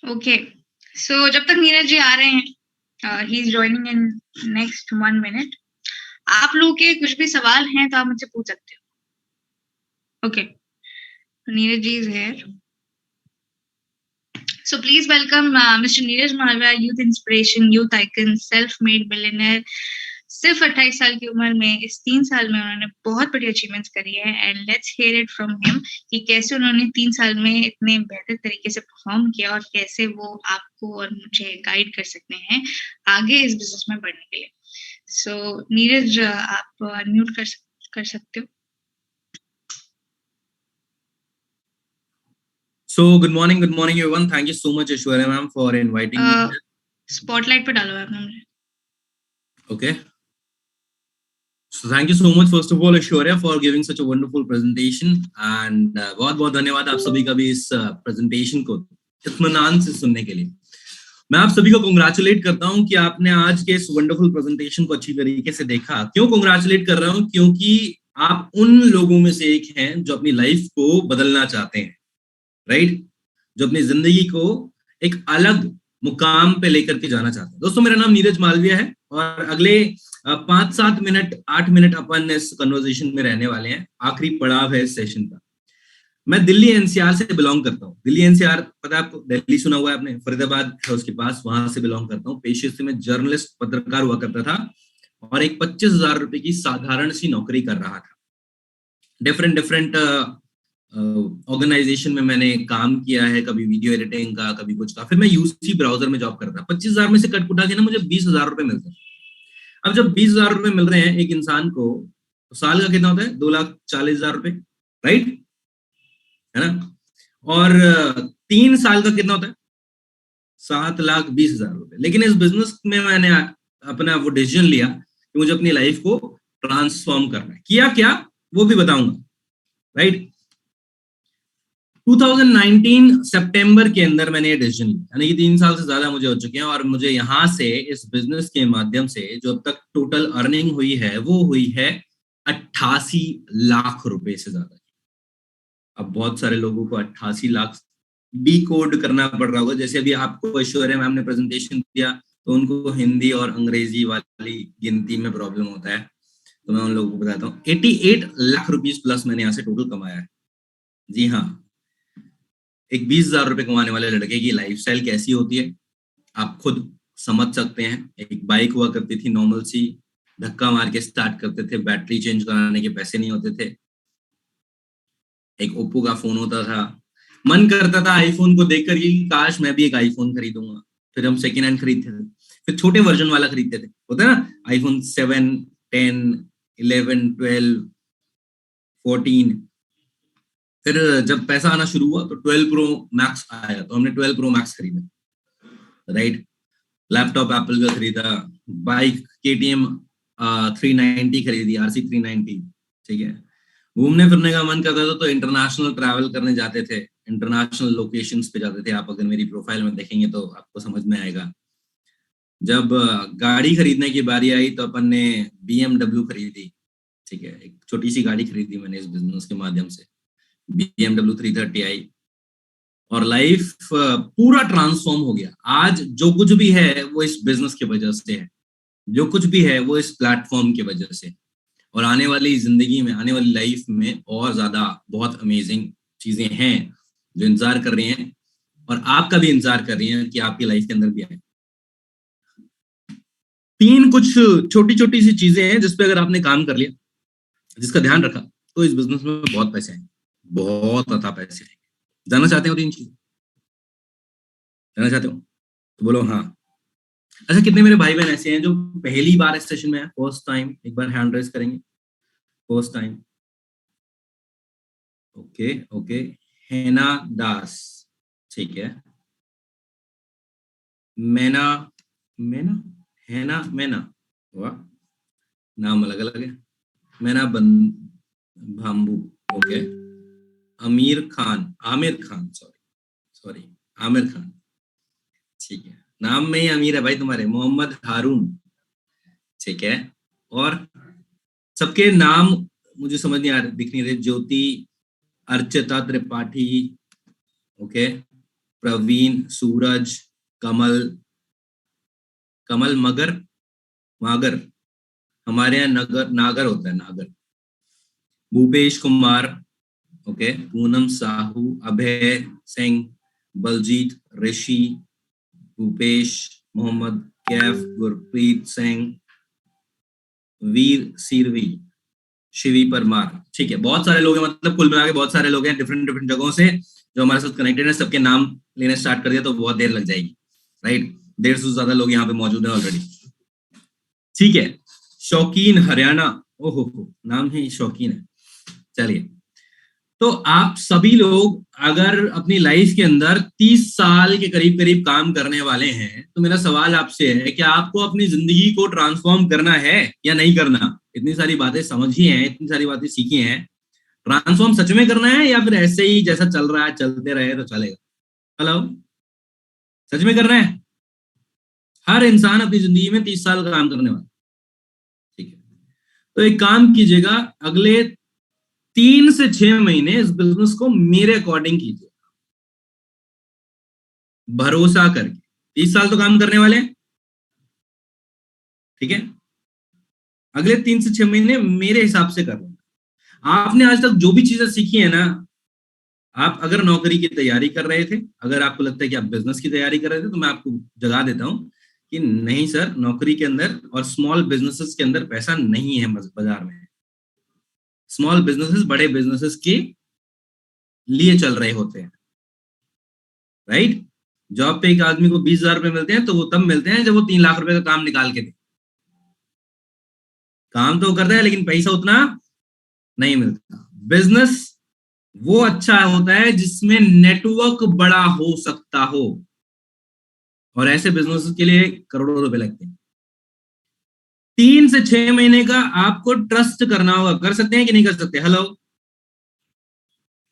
Okay, so जब तक नीरज जी आ रहे हैं, he is joining in next 1 minute. आप लोग के कुछ भी सवाल हैं तो आप मुझसे पूछ सकते हो। Okay, Neeraj ji is here. So please welcome Mr. Neeraj Malviya, youth inspiration, youth icon, self-made millionaire. सिर्फ 28 साल की उम्र में इस 3 साल में उन्होंने बहुत बड़ी अचीवमेंट्स करी है and let's hear it from him कि कैसे उन्होंने 3 साल में इतने बेहतर तरीके से परफॉर्म किया और कैसे वो आपको और मुझे गाइड कर सकते हैं आगे इस बिजनेस में बढ़ने के लिए. सो नीरज आप अनम्यूट कर सकते हो. So good morning everyone. Thank you so much Aishwarya ma'am for inviting me. Spotlight पे डालो आपने मुझे. Okay. So thank you so much first of all Aishwarya for giving such a wonderful presentation and बहुत धन्यवाद आप सभी का भी इस presentation को इत्मीनान से सुनने के लिए. मैं आप सभी को congratulate करता हूं कि आपने आज के इस wonderful presentation को अच्छी तरीके से देखा. क्यों congratulate कर रहा हूं? क्योंकि आप उन लोगों में से एक हैं जो अपनी लाइफ को बदलना चाहते हैं, राइट? जो अपनी जिंदगी को एक अलग मुकाम पे लेकर के जाना चाहते हैं. दोस्तों मेरा नाम नीरज मालविया है और अगले 5-7 मिनट 8 मिनट अपन इस कन्वर्सेशन में रहने वाले हैं. आखिरी पड़ाव है इस सेशन का. मैं दिल्ली एनसीआर से बिलोंग करता हूँ. दिल्ली एनसीआर पता है आपको? दिल्ली सुना हुआ है आपने? फरीदाबाद है उसके पास, वहां से बिलोंग करता हूँ. पेशे से मैं जर्नलिस्ट पत्रकार हुआ करता था और एक 25,000 रुपए की साधारण सी नौकरी कर रहा था. डिफरेंट ऑर्गेनाइजेशन में मैंने काम किया है, कभी वीडियो एडिटिंग का, कभी कुछ का. फिर मैं यूसी ब्राउजर में जॉब करता. 25,000 में से कट कुटा के ना मुझे 20,000 रुपए मिलते हैं. अब जब 20,000 रुपए मिल रहे हैं एक इंसान को, तो साल का कितना होता है? 2,40,000 रुपए, राइट? है ना? और 3 साल का कितना होता है? 7,20,000 रुपए. लेकिन इस बिजनेस में मैंने अपना वो डिसीजन लिया कि मुझे अपनी लाइफ को ट्रांसफॉर्म करना है. किया क्या वो भी बताऊंगा, राइट? 2019 सितंबर के अंदर मैंने ये डिसीजन लिया, यानी कि 3 साल से ज्यादा मुझे हो चुके हैं और मुझे यहाँ से इस बिजनेस के माध्यम से जो अब तक टोटल अर्निंग हुई है वो हुई है 88 लाख रुपए से ज्यादा. अब बहुत सारे लोगों को 88 लाख डी कोड करना पड़ रहा होगा. जैसे अभी आपको ऐश्वर्या मैम ने प्रेजेंटेशन दिया तो उनको हिंदी और अंग्रेजी वाली गिनती में प्रॉब्लम होता है, तो मैं उन लोगों को बताता हूँ. 88 लाख रुपीज प्लस मैंने यहाँ से टोटल कमाया है. जी हाँ, एक 20,000 रुपए कमाने वाले लड़के की लाइफस्टाइल कैसी होती है आप खुद समझ सकते हैं. एक बाइक हुआ करती थी नॉर्मल सी, धक्का मार के स्टार्ट करते थे, बैटरी चेंज कराने के पैसे नहीं होते थे. एक ओप्पो का फोन होता था. मन करता था आईफोन को देखकर कि काश मैं भी एक आईफोन खरीदूंगा. फिर हम सेकेंड हैंड खरीदते थे, फिर छोटे वर्जन वाला खरीदते थे. होता है ना, आईफोन 7, 10, 11, 12, 14. फिर जब पैसा आना शुरू हुआ तो 12 प्रो मैक्स आया, तो हमने 12 प्रो मैक्स खरीदा, राइट? लैपटॉप एप्पल का खरीदा, बाइक KTM 390 खरीदी, RC 390, ठीक है. घूमने फिरने का मन करता था तो इंटरनेशनल ट्रैवल करने जाते थे, इंटरनेशनल लोकेशंस पे जाते थे. आप अगर मेरी प्रोफाइल में देखेंगे तो आपको समझ में आएगा. जब गाड़ी खरीदने की बारी आई तो अपन ने BMW खरीदी, ठीक है. एक छोटी सी गाड़ी खरीदी मैंने इस बिजनेस के माध्यम से, BMW 330i, और लाइफ पूरा ट्रांसफॉर्म हो गया. आज जो कुछ भी है वो इस बिजनेस की वजह से है, जो कुछ भी है वो इस प्लेटफॉर्म की वजह से. और आने वाली जिंदगी में, आने वाली लाइफ में और ज्यादा बहुत अमेजिंग चीजें हैं जो इंतजार कर रही हैं और आपका भी इंतजार कर रही हैं कि आपकी लाइफ के अंदर भी आए. 3 कुछ छोटी छोटी सी चीजें हैं जिस पे अगर आपने काम कर लिया, जिसका ध्यान रखा, तो इस बिजनेस में बहुत पैसे आएंगे, बहुत अथा पैसे आएंगे. जानना चाहते हो 3 चीज? जानना चाहते हो तो बोलो हाँ. अच्छा, कितने मेरे भाई बहन ऐसे हैं जो पहली बार इस सेशन में है, फर्स्ट टाइम? एक बार हैंड रेज करेंगे. First time. ओके. हेना दास, ठीक है. मैना, वाह, नाम अलग अलग है. मैना भाम्बू, ओके. आमिर खान, ठीक है. नाम में ही अमीर है भाई तुम्हारे. मोहम्मद हारून, ठीक है. और सबके नाम मुझे समझ नहीं आ रहे, दिख नहीं रहे. ज्योति, अर्चिता त्रिपाठी, ओके. प्रवीण, सूरज, कमल मागर, हमारे यहाँ नागर होता है, नागर. भूपेश कुमार, ओके. पूनम साहू, अभय सिंह, बलजीत, ऋषि, भूपेश, मोहम्मद, कैफ, गुरप्रीत सिंह, वीर सीरवी, शिवी परमार। ठीक है, बहुत सारे लोग हैं, मतलब कुल मिला के बहुत सारे लोग हैं डिफरेंट डिफरेंट जगहों से जो हमारे साथ कनेक्टेड है। सबके नाम लेने स्टार्ट कर दिया तो बहुत देर लग जाएगी, राइट। 150 से ज्यादा लोग यहाँ पे मौजूद हैं ऑलरेडी। ठीक है, शौकीन हरियाणा, ओहो नाम है शौकीन है। चलिए, तो आप सभी लोग अगर अपनी लाइफ के अंदर 30 साल के करीब करीब काम करने वाले हैं, तो मेरा सवाल आपसे है कि आपको अपनी जिंदगी को ट्रांसफॉर्म करना है या नहीं करना? इतनी सारी बातें समझी हैं, इतनी सारी बातें सीखी हैं, ट्रांसफॉर्म सच में करना है या फिर ऐसे ही जैसा चल रहा है चलते रहे तो चलेगा? हेलो, सच में करना है? हर इंसान अपनी जिंदगी में 30 साल काम करने वाला, ठीक है। तो एक काम कीजिएगा, अगले 3 से 6 महीने इस बिजनेस को मेरे अकॉर्डिंग कीजिए, भरोसा करके। 30 साल तो काम करने वाले हैं, ठीक है। अगले 3 से 6 महीने मेरे हिसाब से कर लेना। आपने आज तक जो भी चीजें सीखी है ना, आप अगर नौकरी की तैयारी कर रहे थे, अगर आपको लगता है कि आप बिजनेस की तैयारी कर रहे थे, तो मैं आपको जगा देता हूं कि नहीं सर, नौकरी के अंदर और स्मॉल बिजनेसेस के अंदर पैसा नहीं है बाजार में। स्मॉल बिजनेसेस बड़े बिजनेसेस के लिए चल रहे होते हैं, राइट। जॉब पे एक आदमी को 20,000 रुपए मिलते हैं तो वो तब मिलते हैं जब वो 3 लाख रुपए का काम निकाल के दे। काम तो करता है लेकिन पैसा उतना नहीं मिलता। बिजनेस वो अच्छा होता है जिसमें नेटवर्क बड़ा हो सकता हो, और ऐसे बिजनेस के लिए करोड़ों रुपए लगते हैं। 3 से 6 महीने का आपको ट्रस्ट करना होगा। कर सकते हैं कि नहीं कर सकते? हेलो,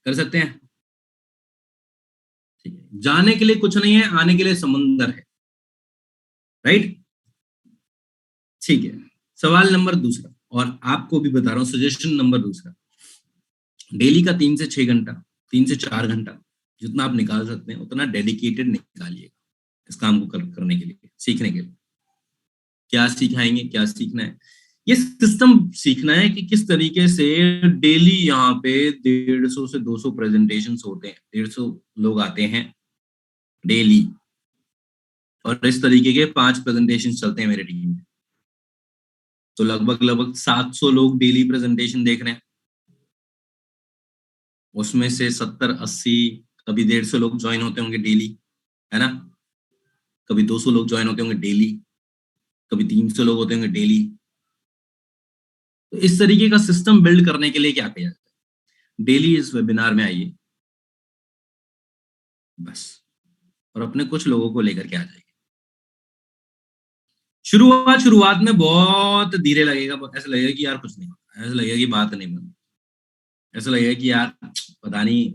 कर सकते हैं? ठीक है, जाने के लिए कुछ नहीं है, आने के लिए समंदर है, राइट। ठीक है, सवाल नंबर दूसरा, और आपको भी बता रहा हूं सजेशन नंबर दूसरा, डेली का 3 से 6 घंटा, 3 से 4 घंटा जितना आप निकाल सकते हैं उतना डेडिकेटेड निकालिएगा इस काम को करने के लिए, सीखने के लिए। क्या सिखाएंगे, क्या सीखना है? ये सिस्टम सीखना है कि किस तरीके से डेली यहाँ पे 150 से 200 प्रेजेंटेशंस होते हैं, 150 लोग आते हैं डेली, और इस तरीके के 5 प्रेजेंटेशन चलते हैं मेरे टीम में, तो लगभग 700 लोग डेली प्रेजेंटेशन देख रहे हैं। उसमें से 70-80 कभी 150 लोग ज्वाइन होते होंगे डेली, है ना, कभी 200 लोग ज्वाइन होते होंगे डेली, कभी 300 लोग होते होंगे डेली। तो इस तरीके का सिस्टम बिल्ड करने के लिए क्या किया जाए? डेली इस वेबिनार में आइए बस, और अपने कुछ लोगों को लेकर के आ जाइए। शुरुआत में बहुत धीरे लगेगा, ऐसा लगेगा कि यार कुछ नहीं होता, ऐसा लगेगा कि बात नहीं बनती, ऐसा लगेगा कि यार पता नहीं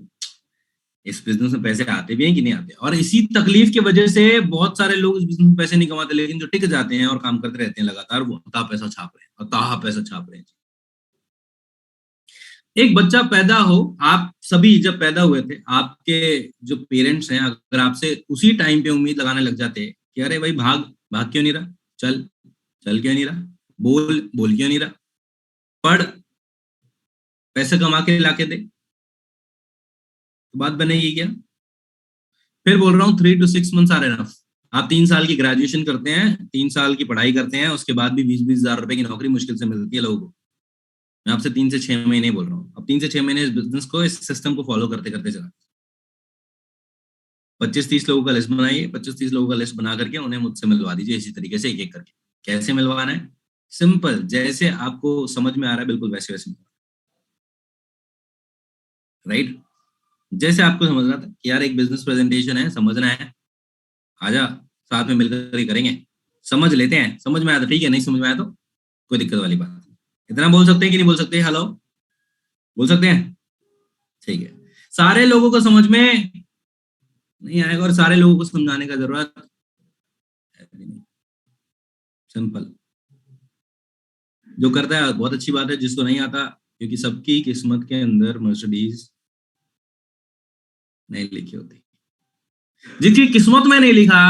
इस बिजनेस में पैसे आते भी हैं कि नहीं आते। और इसी तकलीफ की वजह से बहुत सारे लोग इस बिजनेस में पैसे नहीं कमाते, लेकिन जो टिक जाते हैं और काम करते रहते हैं लगातार, वो अथाह पैसा छाप रहे हैं, अथाह पैसा छाप रहे हैं। एक बच्चा पैदा हो, आप सभी जब पैदा हुए थे, आपके जो पेरेंट्स हैं अगर आपसे उसी टाइम पे उम्मीद लगाने लग जाते कि अरे भाई भाग भाग क्यों नहीं रहा, चल चल क्यों नहीं रहा, बोल बोल क्यों नहीं रहा, पढ़ पैसे कमा के लाके दे, तो बात बनेगी क्या? फिर बोल रहा हूँ 3 to 6 months आर एनफ। आप 3 साल की ग्रेजुएशन करते हैं, 3 साल की पढ़ाई करते हैं, उसके बाद भी 20-20 हजार रुपए की नौकरी मुश्किल से मिलती है लोगों को। मैं आपसे 3 से 6 महीने बोल रहा हूँ। अब 3 से 6 महीने इस बिजनेस को, इस सिस्टम को फॉलो करते करते चला। 25-30 लोगों का लिस्ट बनाइए, 25-30 लोगों का लिस्ट बना करके उन्हें मुझसे मिलवा दीजिए इसी तरीके से, एक एक करके। कैसे मिलवाना है? सिंपल, जैसे आपको समझ में आ रहा है बिल्कुल वैसे वैसे, राइट। जैसे आपको समझ रहा था कि यार एक बिजनेस प्रेजेंटेशन है, समझना है, आजा साथ में मिलकर ही करेंगे, समझ लेते हैं, समझ में आया तो ठीक है, नहीं समझ में आया तो कोई दिक्कत वाली बात नहीं। इतना बोल सकते हैं कि नहीं बोल सकते? हेलो, बोल सकते हैं? ठीक है। सारे लोगों को समझ में नहीं आएगा और सारे लोगों को समझाने का जरूरत है नहीं। सिंपल, जो करता है बहुत अच्छी बात है, जिसको नहीं आता, क्योंकि सबकी किस्मत के अंदर मर्सिडीज नहीं लिखी होती। जिसकी किस्मत में नहीं लिखा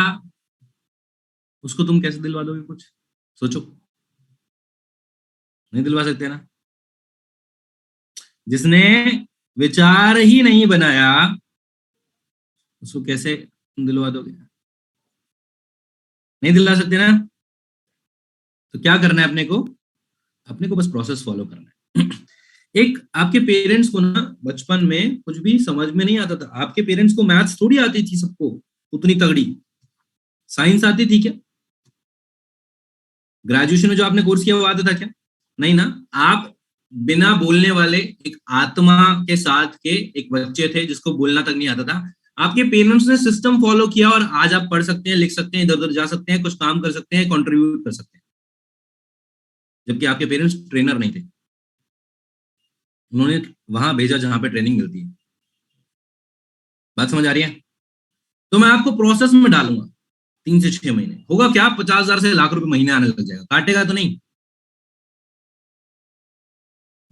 उसको तुम कैसे दिलवा दोगे कुछ? सोचो, नहीं दिलवा सकते ना। जिसने विचार ही नहीं बनाया उसको कैसे दिलवा दोगे? नहीं दिला सकते ना। तो क्या करना है अपने को बस प्रोसेस फॉलो करना है। एक आपके पेरेंट्स को ना बचपन में कुछ भी समझ में नहीं आता था। आपके पेरेंट्स को मैथ्स थोड़ी आती थी सबको उतनी तगड़ी, साइंस आती थी क्या? ग्रेजुएशन में जो आपने कोर्स किया वो आता था क्या? नहीं ना। आप बिना बोलने वाले एक आत्मा के साथ के एक बच्चे थे जिसको बोलना तक नहीं आता था। आपके पेरेंट्स ने सिस्टम फॉलो किया और आज आप पढ़ सकते हैं, लिख सकते हैं, इधर उधर जा सकते हैं, कुछ काम कर सकते हैं, कंट्रीब्यूट कर सकते हैं। जबकि आपके पेरेंट्स ट्रेनर नहीं थे, उन्होंने वहां भेजा जहां पे ट्रेनिंग मिलती है। बात समझ आ रही है? तो मैं आपको प्रोसेस में डालूंगा 3 से 6 महीने। होगा क्या? 50,000 से लाख रुपए महीने आने लग जाएगा। काटेगा तो नहीं?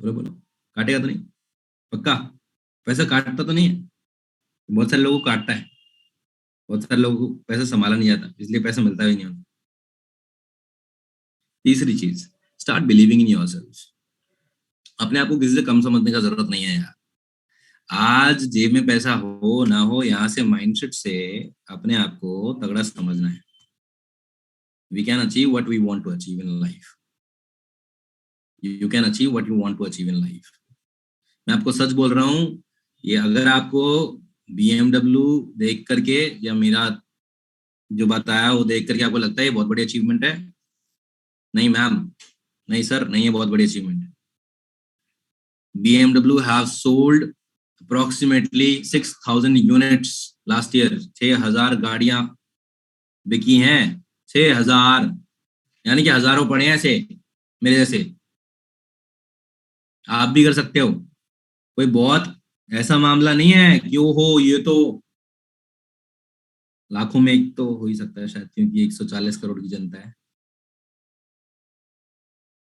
बोलो बोलो, काटेगा तो नहीं? पक्का? पैसा काटता तो नहीं है? बहुत सारे लोगों को काटता है, बहुत सारे लोगों को पैसा संभाला नहीं जाता, इसलिए पैसा मिलता भी नहीं होता। तीसरी चीज, स्टार्ट बिलीविंग इन योरसेल्फ। अपने आप को किसी से कम समझने का जरूरत नहीं है यार। आज जेब में पैसा हो ना हो, यहाँ से माइंडसेट से अपने आप को तगड़ा समझना है। We can achieve what we want to achieve in life. You can achieve what you want to achieve in life. मैं आपको सच बोल रहा हूँ, ये अगर आपको BMW देख करके या मेरा जो बताया वो देख करके आपको लगता है ये बहुत बड़ी अचीवमेंट है, नहीं मैम, नहीं सर, नहीं है बहुत बड़ी achievement. BMW have sold approximately 6,000 units last year. 6,000 गाड़ियां बिकी हैं, 6,000, यानी कि हजारों पड़े हैं ऐसे मेरे जैसे। आप भी कर सकते हो। कोई बहुत ऐसा मामला नहीं है कि वो हो, ये तो लाखों में एक तो हो ही सकता है शायद, क्योंकि 140 करोड़ की जनता है।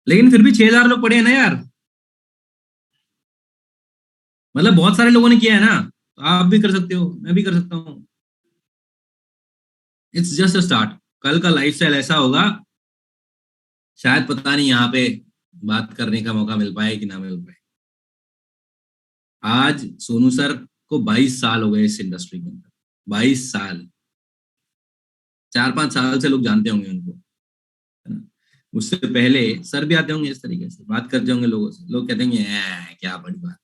लेकिन फिर भी 6,000 लोग पड़े हैं ना यार, मतलब बहुत सारे लोगों ने किया है ना। तो आप भी कर सकते हो, मैं भी कर सकता हूँ। It's just a start. कल का लाइफस्टाइल ऐसा होगा, शायद पता नहीं यहाँ पे बात करने का मौका मिल पाए कि ना मिल पाए। आज सोनू सर को 22 साल हो गए इस इंडस्ट्री के अंदर, 22 साल। 4-5 साल से लोग जानते होंगे उनको, है ना। उससे पहले सर भी आते होंगे, इस तरीके से बात करते होंगे लोगों से, लोग कहते होंगे क्या बड़ी बात।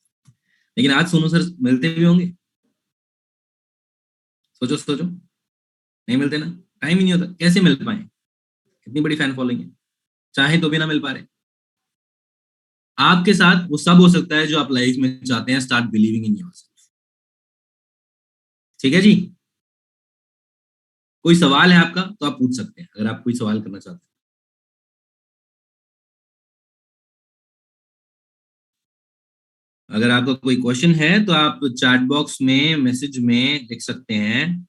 लेकिन आज सोनू सर मिलते भी होंगे। सोचो सोचो, नहीं मिलते ना, टाइम ही नहीं होता, कैसे मिल पाए? इतनी बड़ी फैन फॉलोइंग है, चाहे तो भी ना मिल पा रहे। आपके साथ वो सब हो सकता है जो आप लाइफ में चाहते हैं। Start believing in yourself. ठीक है जी। कोई सवाल है आपका तो आप पूछ सकते हैं, अगर आप कोई सवाल करना चाहते हैं। अगर आपका कोई क्वेश्चन है तो आप चैट बॉक्स में मैसेज में लिख सकते हैं,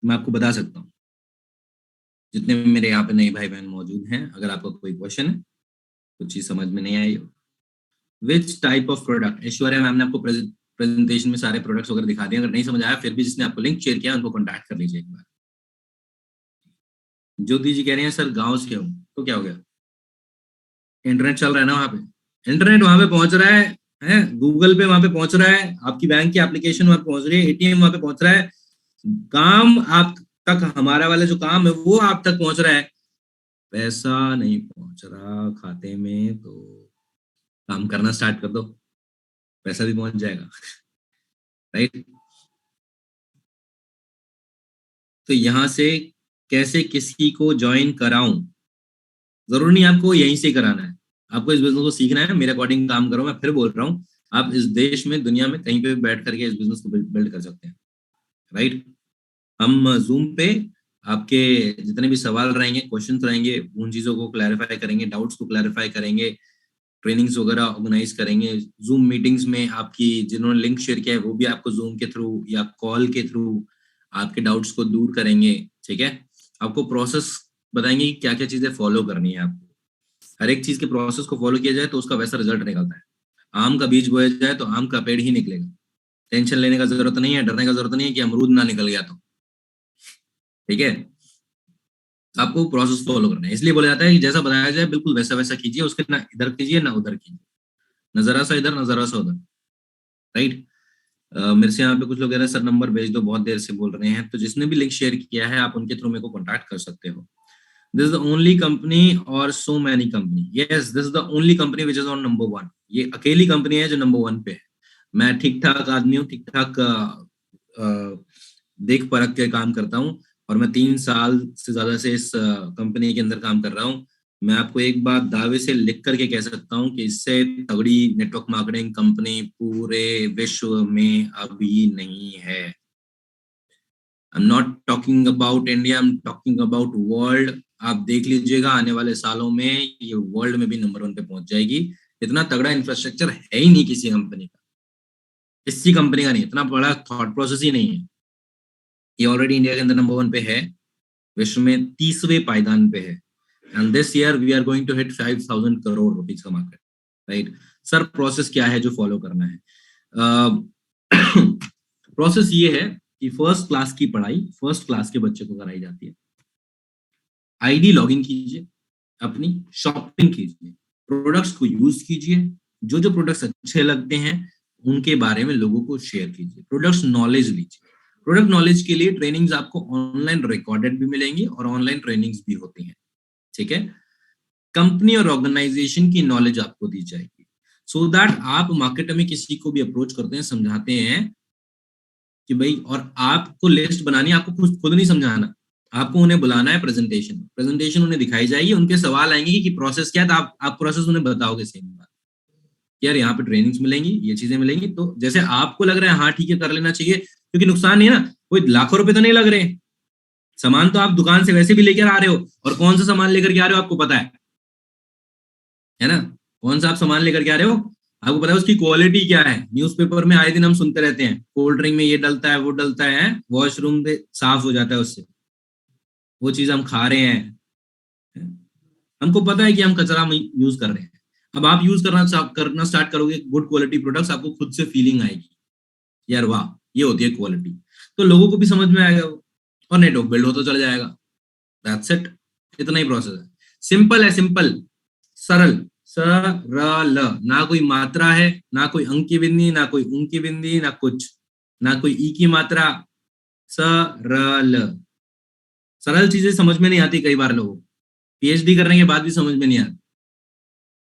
मैं आपको बता सकता हूँ। जितने भी मेरे यहाँ पे नए भाई बहन मौजूद हैं, अगर आपका कोई क्वेश्चन है, कुछ चीज समझ में नहीं आई हो, which type of product, Aishwarya ma'am ने आपको प्रेजेंटेशन में सारे प्रोडक्ट्स वगैरह दिखा दिए। अगर नहीं समझ आया, फिर भी जिसने आपको लिंक शेयर किया उनको कॉन्टैक्ट कर लीजिए एक बार। ज्योति जी कह रहे हैं सर गाँव से हूँ, तो क्या हो गया? इंटरनेट चल रहा है ना वहाँ पे, इंटरनेट वहां पे पहुंच रहा है, गूगल पे वहां पे पहुंच रहा है, आपकी बैंक की एप्लीकेशन वहां पे पहुंच रही है, ATM वहां पे पहुंच रहा है, काम आप तक, हमारा वाला जो काम है वो आप तक पहुंच रहा है। पैसा नहीं पहुंच रहा खाते में, तो काम करना स्टार्ट कर दो, पैसा भी पहुंच जाएगा। राइट। तो यहां से कैसे किसी को ज्वाइन कराऊं? जरूरी नहीं आपको यहीं से कराना है, आपको इस बिजनेस को सीखना है, मेरे अकॉर्डिंग काम करो। मैं फिर बोल रहा हूँ, आप इस देश में, दुनिया में कहीं पे भी बैठ करके इस बिजनेस को बिल्ड कर सकते हैं। राइट। हम जूम पे आपके जितने भी सवाल रहेंगे, क्वेश्चंस रहेंगे, उन चीजों को क्लैरिफाई करेंगे, डाउट्स को क्लैरिफाई करेंगे, ट्रेनिंग्स वगैरह ऑर्गेनाइज करेंगे। जूम मीटिंग्स में आपकी जिन्होंने लिंक शेयर किया है वो भी आपको जूम के थ्रू या कॉल के थ्रू आपके डाउट्स को दूर करेंगे। ठीक है। आपको प्रोसेस बताएंगे कि क्या क्या चीजें फॉलो करनी है आपको। हर एक चीज के प्रोसेस को फॉलो किया जाए तो उसका वैसा रिजल्ट निकलता है। आम का बीज बोया जाए तो आम का पेड़ ही निकलेगा। टेंशन लेने का जरूरत नहीं है, डरने का जरूरत नहीं है कि अमरूद ना निकल गया तो। ठीक है। आपको प्रोसेस फॉलो करना है, इसलिए बोला जाता है कि जैसा बताया जाए बिल्कुल वैसा वैसा कीजिए, उसके ना इधर कीजिए ना उधर कीजिए, न जरा सा इधर न जरा सा उधर। राइट। मेरे से यहाँ पे कुछ लोग कह रहे हैं सर नंबर भेज दो, बहुत देर से बोल रहे हैं, तो जिसने भी लिंक शेयर किया है आप उनके थ्रू मेरे को कॉन्टैक्ट कर सकते हो। This is the only company और so many company, yes this is the only company which is on number 1। ये अकेली कंपनी है जो नंबर 1 पे है। मैं ठीक ठाक आदमी हूँ, ठीक ठाक देख परख के काम करता हूँ, और मैं 3 साल से ज्यादा से इस कंपनी के अंदर काम कर रहा हूँ। मैं आपको एक बात दावे से लिख करके कह सकता हूँ कि इससे तगड़ी नेटवर्क मार्केटिंग कंपनी पूरे विश्व में अभी नहीं है। I am not talking about India, I am talking about world. आप देख लीजिएगा आने वाले सालों में ये वर्ल्ड में भी नंबर 1 पे पहुंच जाएगी। इतना तगड़ा इंफ्रास्ट्रक्चर है ही नहीं किसी कंपनी का, किसी कंपनी का नहीं, इतना बड़ा थॉट प्रोसेस ही नहीं है। ये ऑलरेडी इंडिया के अंदर नंबर 1 पे है, विश्व में 30वें पायदान पे है। And this year we are going to hit 5,000 crore rupees का मार्केट, राइट। सर प्रोसेस क्या है जो फॉलो करना है? प्रोसेस ये है कि फर्स्ट क्लास की पढ़ाई फर्स्ट क्लास के बच्चे को कराई जाती है। आईडी लॉगिन कीजिए, अपनी शॉपिंग कीजिए, प्रोडक्ट्स को यूज कीजिए, जो जो प्रोडक्ट्स अच्छे लगते हैं उनके बारे में लोगों को शेयर कीजिए, प्रोडक्ट्स नॉलेज लीजिए। प्रोडक्ट नॉलेज के लिए ट्रेनिंग्स आपको ऑनलाइन रिकॉर्डेड भी मिलेंगी और ऑनलाइन ट्रेनिंग्स भी होती हैं, ठीक है। कंपनी और ऑर्गेनाइजेशन की नॉलेज आपको दी जाएगी, सो दैट आप मार्केट में किसी को भी अप्रोच करते हैं, समझाते हैं कि भाई, और आपको लिस्ट बनानी है, आपको खुद नहीं समझाना, आपको उन्हें बुलाना है, प्रेजेंटेशन उन्हें दिखाई जाएगी, उनके सवाल आएंगे कि प्रोसेस क्या है, तो आप प्रोसेस उन्हें बताओगे सेम बात, यार यहाँ पे ट्रेनिंग्स मिलेंगी, ये चीजें मिलेंगी, तो जैसे आपको लग रहा है हाँ ठीक है कर लेना चाहिए, क्योंकि नुकसान नहीं है ना, कोई लाखों रुपए तो नहीं लग रहे, सामान तो आप दुकान से वैसे भी लेकर आ रहे हो, और कौन सा सामान लेकर के आ रहे हो आपको पता है ना, कौन सा आप सामान लेकर के आ रहे हो आपको पता है, उसकी क्वालिटी क्या है। न्यूज़पेपर में आए दिन हम सुनते रहते हैं कोल्ड ड्रिंक में ये डलता है वो डलता है, वॉशरूम पे साफ हो जाता है उससे, वो चीज हम खा रहे हैं, हमको पता है कि हम कचरा यूज कर रहे हैं। अब आप यूज करना स्टार्ट करोगे गुड क्वालिटी प्रोडक्ट्स, आपको खुद से फीलिंग आएगी यार वाह ये होती है क्वालिटी, तो लोगों को भी समझ में आएगा वो, और नेटवर्क बिल्ड होता चला जाएगा। दैट्स इट, इतना ही प्रोसेस है, सिंपल है, सिंपल सरल, सरल, ना कोई मात्रा है, ना कोई अंक की बिंदी, ना कोई ऊं की बिंदी, ना कुछ, ना कोई ई की मात्रा, सरल। सरल चीजें समझ में नहीं आती कई बार लोगों को, पीएचडी करने के बाद भी समझ में नहीं आती।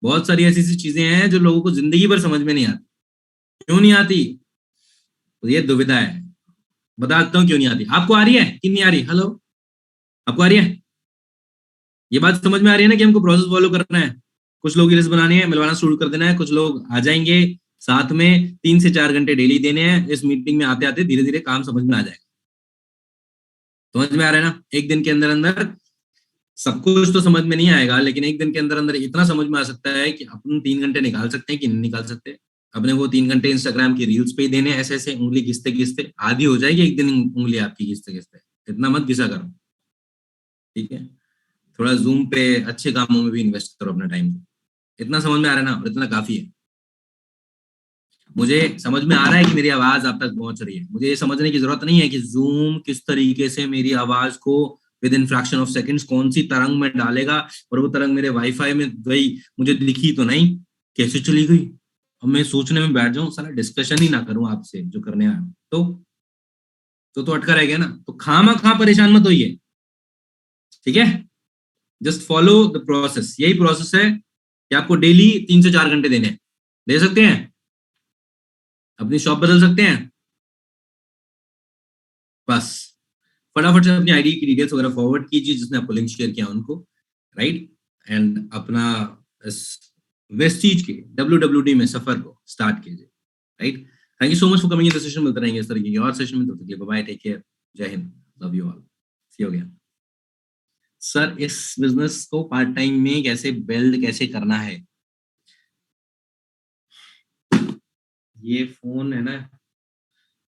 बहुत सारी ऐसी ऐसी चीजें हैं जो लोगों को जिंदगी भर समझ में नहीं आती। क्यों नहीं आती? तो ये दुविधा है, बताता हूँ क्यों नहीं आती। आपको आ रही है कि नहीं आ रही? हेलो, आपको आ रही है? ये बात समझ में आ रही है ना कि हमको प्रोसेस फॉलो करना है, कुछ लोग की लिस्ट बनानी है, मिलवाना शुरू कर देना है, कुछ लोग आ जाएंगे साथ में, 3 से 4 घंटे डेली देने हैं, इस मीटिंग में आते आते धीरे धीरे काम समझ में आ जाएगा। समझ में आ रहा है ना? एक दिन के अंदर अंदर सब कुछ तो समझ में नहीं आएगा, लेकिन एक दिन के अंदर अंदर इतना समझ में आ सकता है कि अपन 3 घंटे निकाल सकते हैं कि नहीं निकाल सकते। अपने वो 3 घंटे इंस्टाग्राम की रील्स पे ही देने, ऐसे ऐसे उंगली घिसते घिसते आधी हो जाएगी एक दिन उंगली आपकी घिसते घिसते। इतना मत घिसा करो, ठीक है? थोड़ा जूम पे अच्छे कामों में भी इन्वेस्ट करो अपना टाइम। इतना समझ में आ रहा है ना? और इतना काफी है। मुझे समझ में आ रहा है कि मेरी आवाज आप तक पहुंच रही है। मुझे ये समझने की जरूरत नहीं है कि जूम किस तरीके से मेरी आवाज को with in fraction of seconds कौन सी तरंग में डालेगा, और वो तरंग मेरे वाईफाई में गई, मुझे दिखी तो नहीं, कैसे चली गई। अब मैं सोचने में बैठ जाऊं, सारा डिस्कशन ही ना करूं आपसे जो करने आया, तो अटका रह गया ना। तो खामा खा परेशान मत होइए, ठीक है? Just follow the process. यही प्रोसेस है कि आपको डेली 3 से 4 घंटे देने हैं। दे सकते हैं? अपनी शॉप बदल सकते हैं? बस फटाफट से अपनी आईडी की डिटेल्स वगैरह फॉरवर्ड कीजिए जिसने आपको लिंक शेयर किया उनको, राइट? एंड अपना वेस्टीज के WWD में सफर को स्टार्ट कीजिए, right? Thank you so much for coming in the session. मिलते रहेंगे इस तरीके की और सेशन में, तब तक के लिए बाय, टेक केयर, जय हिंद, love you all, see you again. Sir इस बिजनेस को पार्ट टाइम में कैसे बिल्ड कैसे करना है? ये फोन है ना,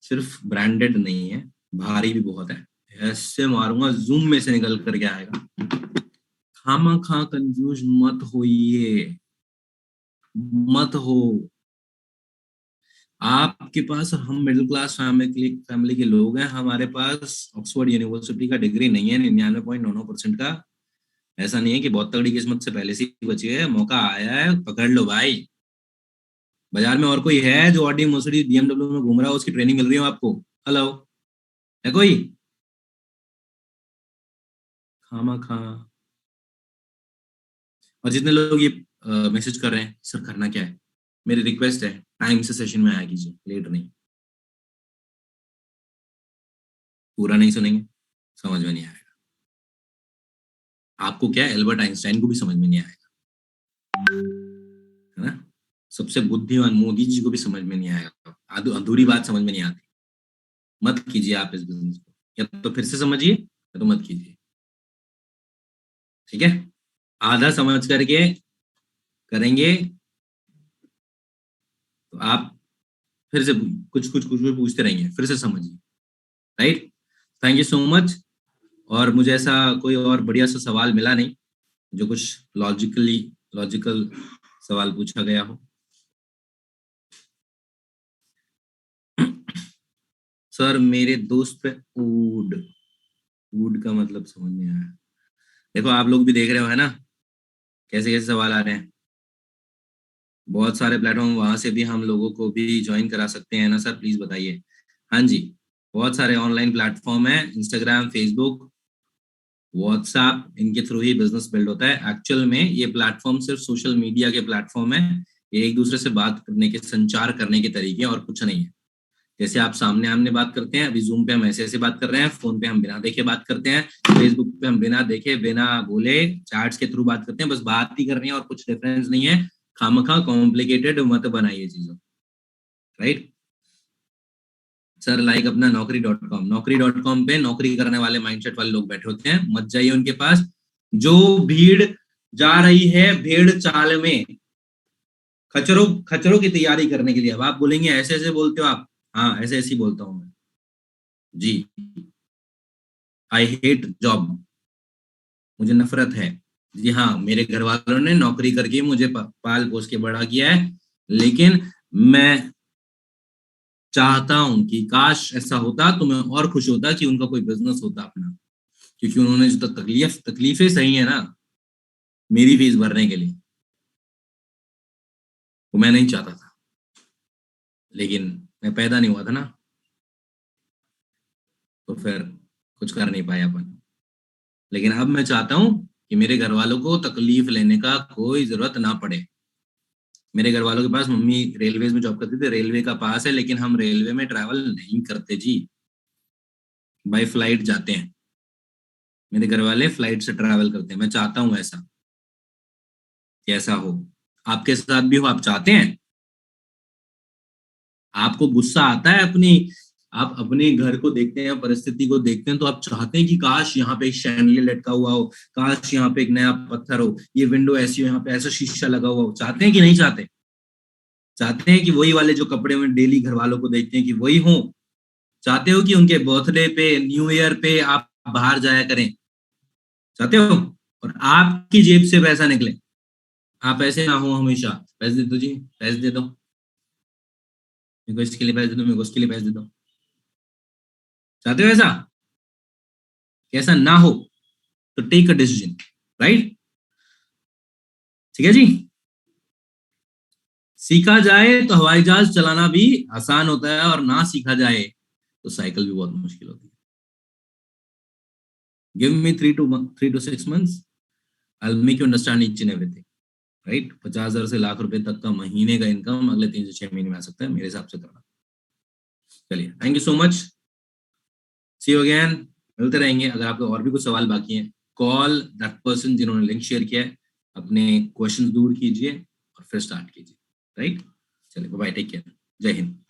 सिर्फ ब्रांडेड नहीं है, भारी भी बहुत है। ऐसे मारूंगा जूम में से निकल करके आएगा। खामा खा कंफ्यूज मत होइए, मत हो। आपके पास, हम मिडिल क्लास फैमिली के लोग हैं, हमारे पास ऑक्सफोर्ड यूनिवर्सिटी का डिग्री नहीं है 99.99% का। ऐसा नहीं है कि बहुत तगड़ी किस्मत से पहले से बची है, मौका आया है, पकड़ लो भाई। बाजार में और कोई है जो ऑडी मर्सिडीज BMW में घूम रहा हो, उसकी ट्रेनिंग मिल रही हो आपको? हेलो, है कोई? खामा खा। और जितने लोग ये मैसेज कर रहे हैं, सर करना क्या है, मेरी रिक्वेस्ट है टाइम से सेशन में आया कीजिए, लेट नहीं। पूरा नहीं सुनेंगे, समझ में नहीं आएगा। आपको क्या, एल्बर्ट आइंस्टाइन को भी समझ में नहीं आएगा, है ना? सबसे बुद्धिमान मोदी जी को भी समझ में नहीं आएगा, अधूरी बात समझ में नहीं आती। मत कीजिए आप इस बिजनेस को, या तो फिर से समझिए या तो मत कीजिए, ठीक है? आधा समझ करके करेंगे तो आप फिर से कुछ भी पूछते रहेंगे, फिर से समझिए, right? Thank you so much. और मुझे ऐसा कोई और बढ़िया सा सवाल मिला नहीं जो कुछ लॉजिकल सवाल पूछा गया हो। सर मेरे दोस्त पे वुड का मतलब समझ नहीं आया। देखो आप लोग भी देख रहे हो, है ना, कैसे कैसे सवाल आ रहे हैं। बहुत सारे प्लेटफॉर्म, वहां से भी हम लोगों को भी ज्वाइन करा सकते हैं ना सर, प्लीज बताइए। हाँ जी, बहुत सारे ऑनलाइन प्लेटफॉर्म है, इंस्टाग्राम, फेसबुक, व्हाट्सएप, इनके थ्रू ही बिजनेस बिल्ड होता है। एक्चुअल में ये प्लेटफॉर्म सिर्फ सोशल मीडिया के प्लेटफॉर्म है, ये एक दूसरे से बात करने के, संचार करने के तरीके और कुछ नहीं है। जैसे आप सामने आमने बात करते हैं, अभी जूम पे हम ऐसे ऐसे बात कर रहे हैं, फोन पे हम बिना देखे बात करते हैं, फेसबुक पे हम बिना देखे बिना बोले चैट्स के थ्रू बात करते हैं, बस बात ही करनी है और कुछ डिफरेंस नहीं है। खामखा कॉम्प्लिकेटेड मत बनाइए चीजों, राइट? सर लाइक अपना नौकरी.com पे नौकरी करने वाले माइंडसेट वाले लोग बैठे होते हैं, मत जाइए उनके पास। जो भीड़ जा रही है भेड़ चाल में, खचरों की तैयारी करने के लिए। अब आप बोलेंगे ऐसे ऐसे बोलते हो आप, हाँ ऐसे ऐसे ही बोलता हूं मैं जी। आई हेट जॉब, मुझे नफरत है जी। हाँ, मेरे घर वालों ने नौकरी करके मुझे पाल पोस के बड़ा किया है, लेकिन मैं चाहता हूं कि काश ऐसा होता तो मैं और खुश होता कि उनका कोई बिजनेस होता अपना, क्योंकि उन्होंने जो तकलीफें सही है ना मेरी फीस भरने के लिए, वो मैं नहीं चाहता था, लेकिन मैं पैदा नहीं हुआ था ना, तो फिर कुछ कर नहीं पाया अपन। लेकिन अब मैं चाहता हूं कि मेरे घर वालों को तकलीफ लेने का कोई जरूरत ना पड़े। मेरे घर वालों के पास, मम्मी रेलवेज में जॉब करती थी, रेलवे का पास है, लेकिन हम रेलवे में ट्रैवल नहीं करते जी, बाय फ्लाइट जाते हैं। मेरे घर वाले फ्लाइट से ट्रैवल करते हैं। मैं चाहता हूं ऐसा, कैसा हो, आपके साथ भी हो? आप चाहते हैं? आपको गुस्सा आता है आप अपने घर को देखते हैं, परिस्थिति को देखते हैं, तो आप चाहते हैं कि काश यहाँ पे एक शैंडलियर लटका हुआ हो, काश यहाँ पे एक नया पत्थर हो, ये विंडो ऐसी हो, यहाँ पे ऐसा शीशा लगा हुआ हो। चाहते हैं कि नहीं चाहते? चाहते हैं कि वही वाले जो कपड़े में डेली घर वालों को देखते हैं कि वही हो? चाहते हो कि उनके बर्थडे पे, न्यू ईयर पे आप बाहर जाया करें? चाहते हो? और आपकी जेब से पैसा निकले, आप ऐसे ना हो हमेशा, पैसे दे दो जी, पैसे दे दो, मेरे को इसके लिए पैसे दे दो, मेरे को उसके लिए पैसे दे दो। चाहते हो ऐसा? ऐसा ना हो तो टेक अ डिसीजन, राइट? ठीक है जी। सीखा जाए तो हवाई जहाज चलाना भी आसान होता है, और ना सीखा जाए तो साइकिल भी बहुत मुश्किल होती है। Give me 3 to 6 months, I will make you understand each and everything, right? 50,000 से लाख रुपए तक का महीने का इनकम अगले 3 से 6 महीने में आ सकता है, मेरे हिसाब से करना। चलिए, thank you so much, see you again. मिलते रहेंगे। अगर आपके और भी कुछ सवाल बाकी हैं, कॉल दैट पर्सन जिन्होंने लिंक शेयर किया है, अपने क्वेश्चन दूर कीजिए और फिर स्टार्ट कीजिए, राइट? चलिए, बाय, टेक केयर, जय हिंद।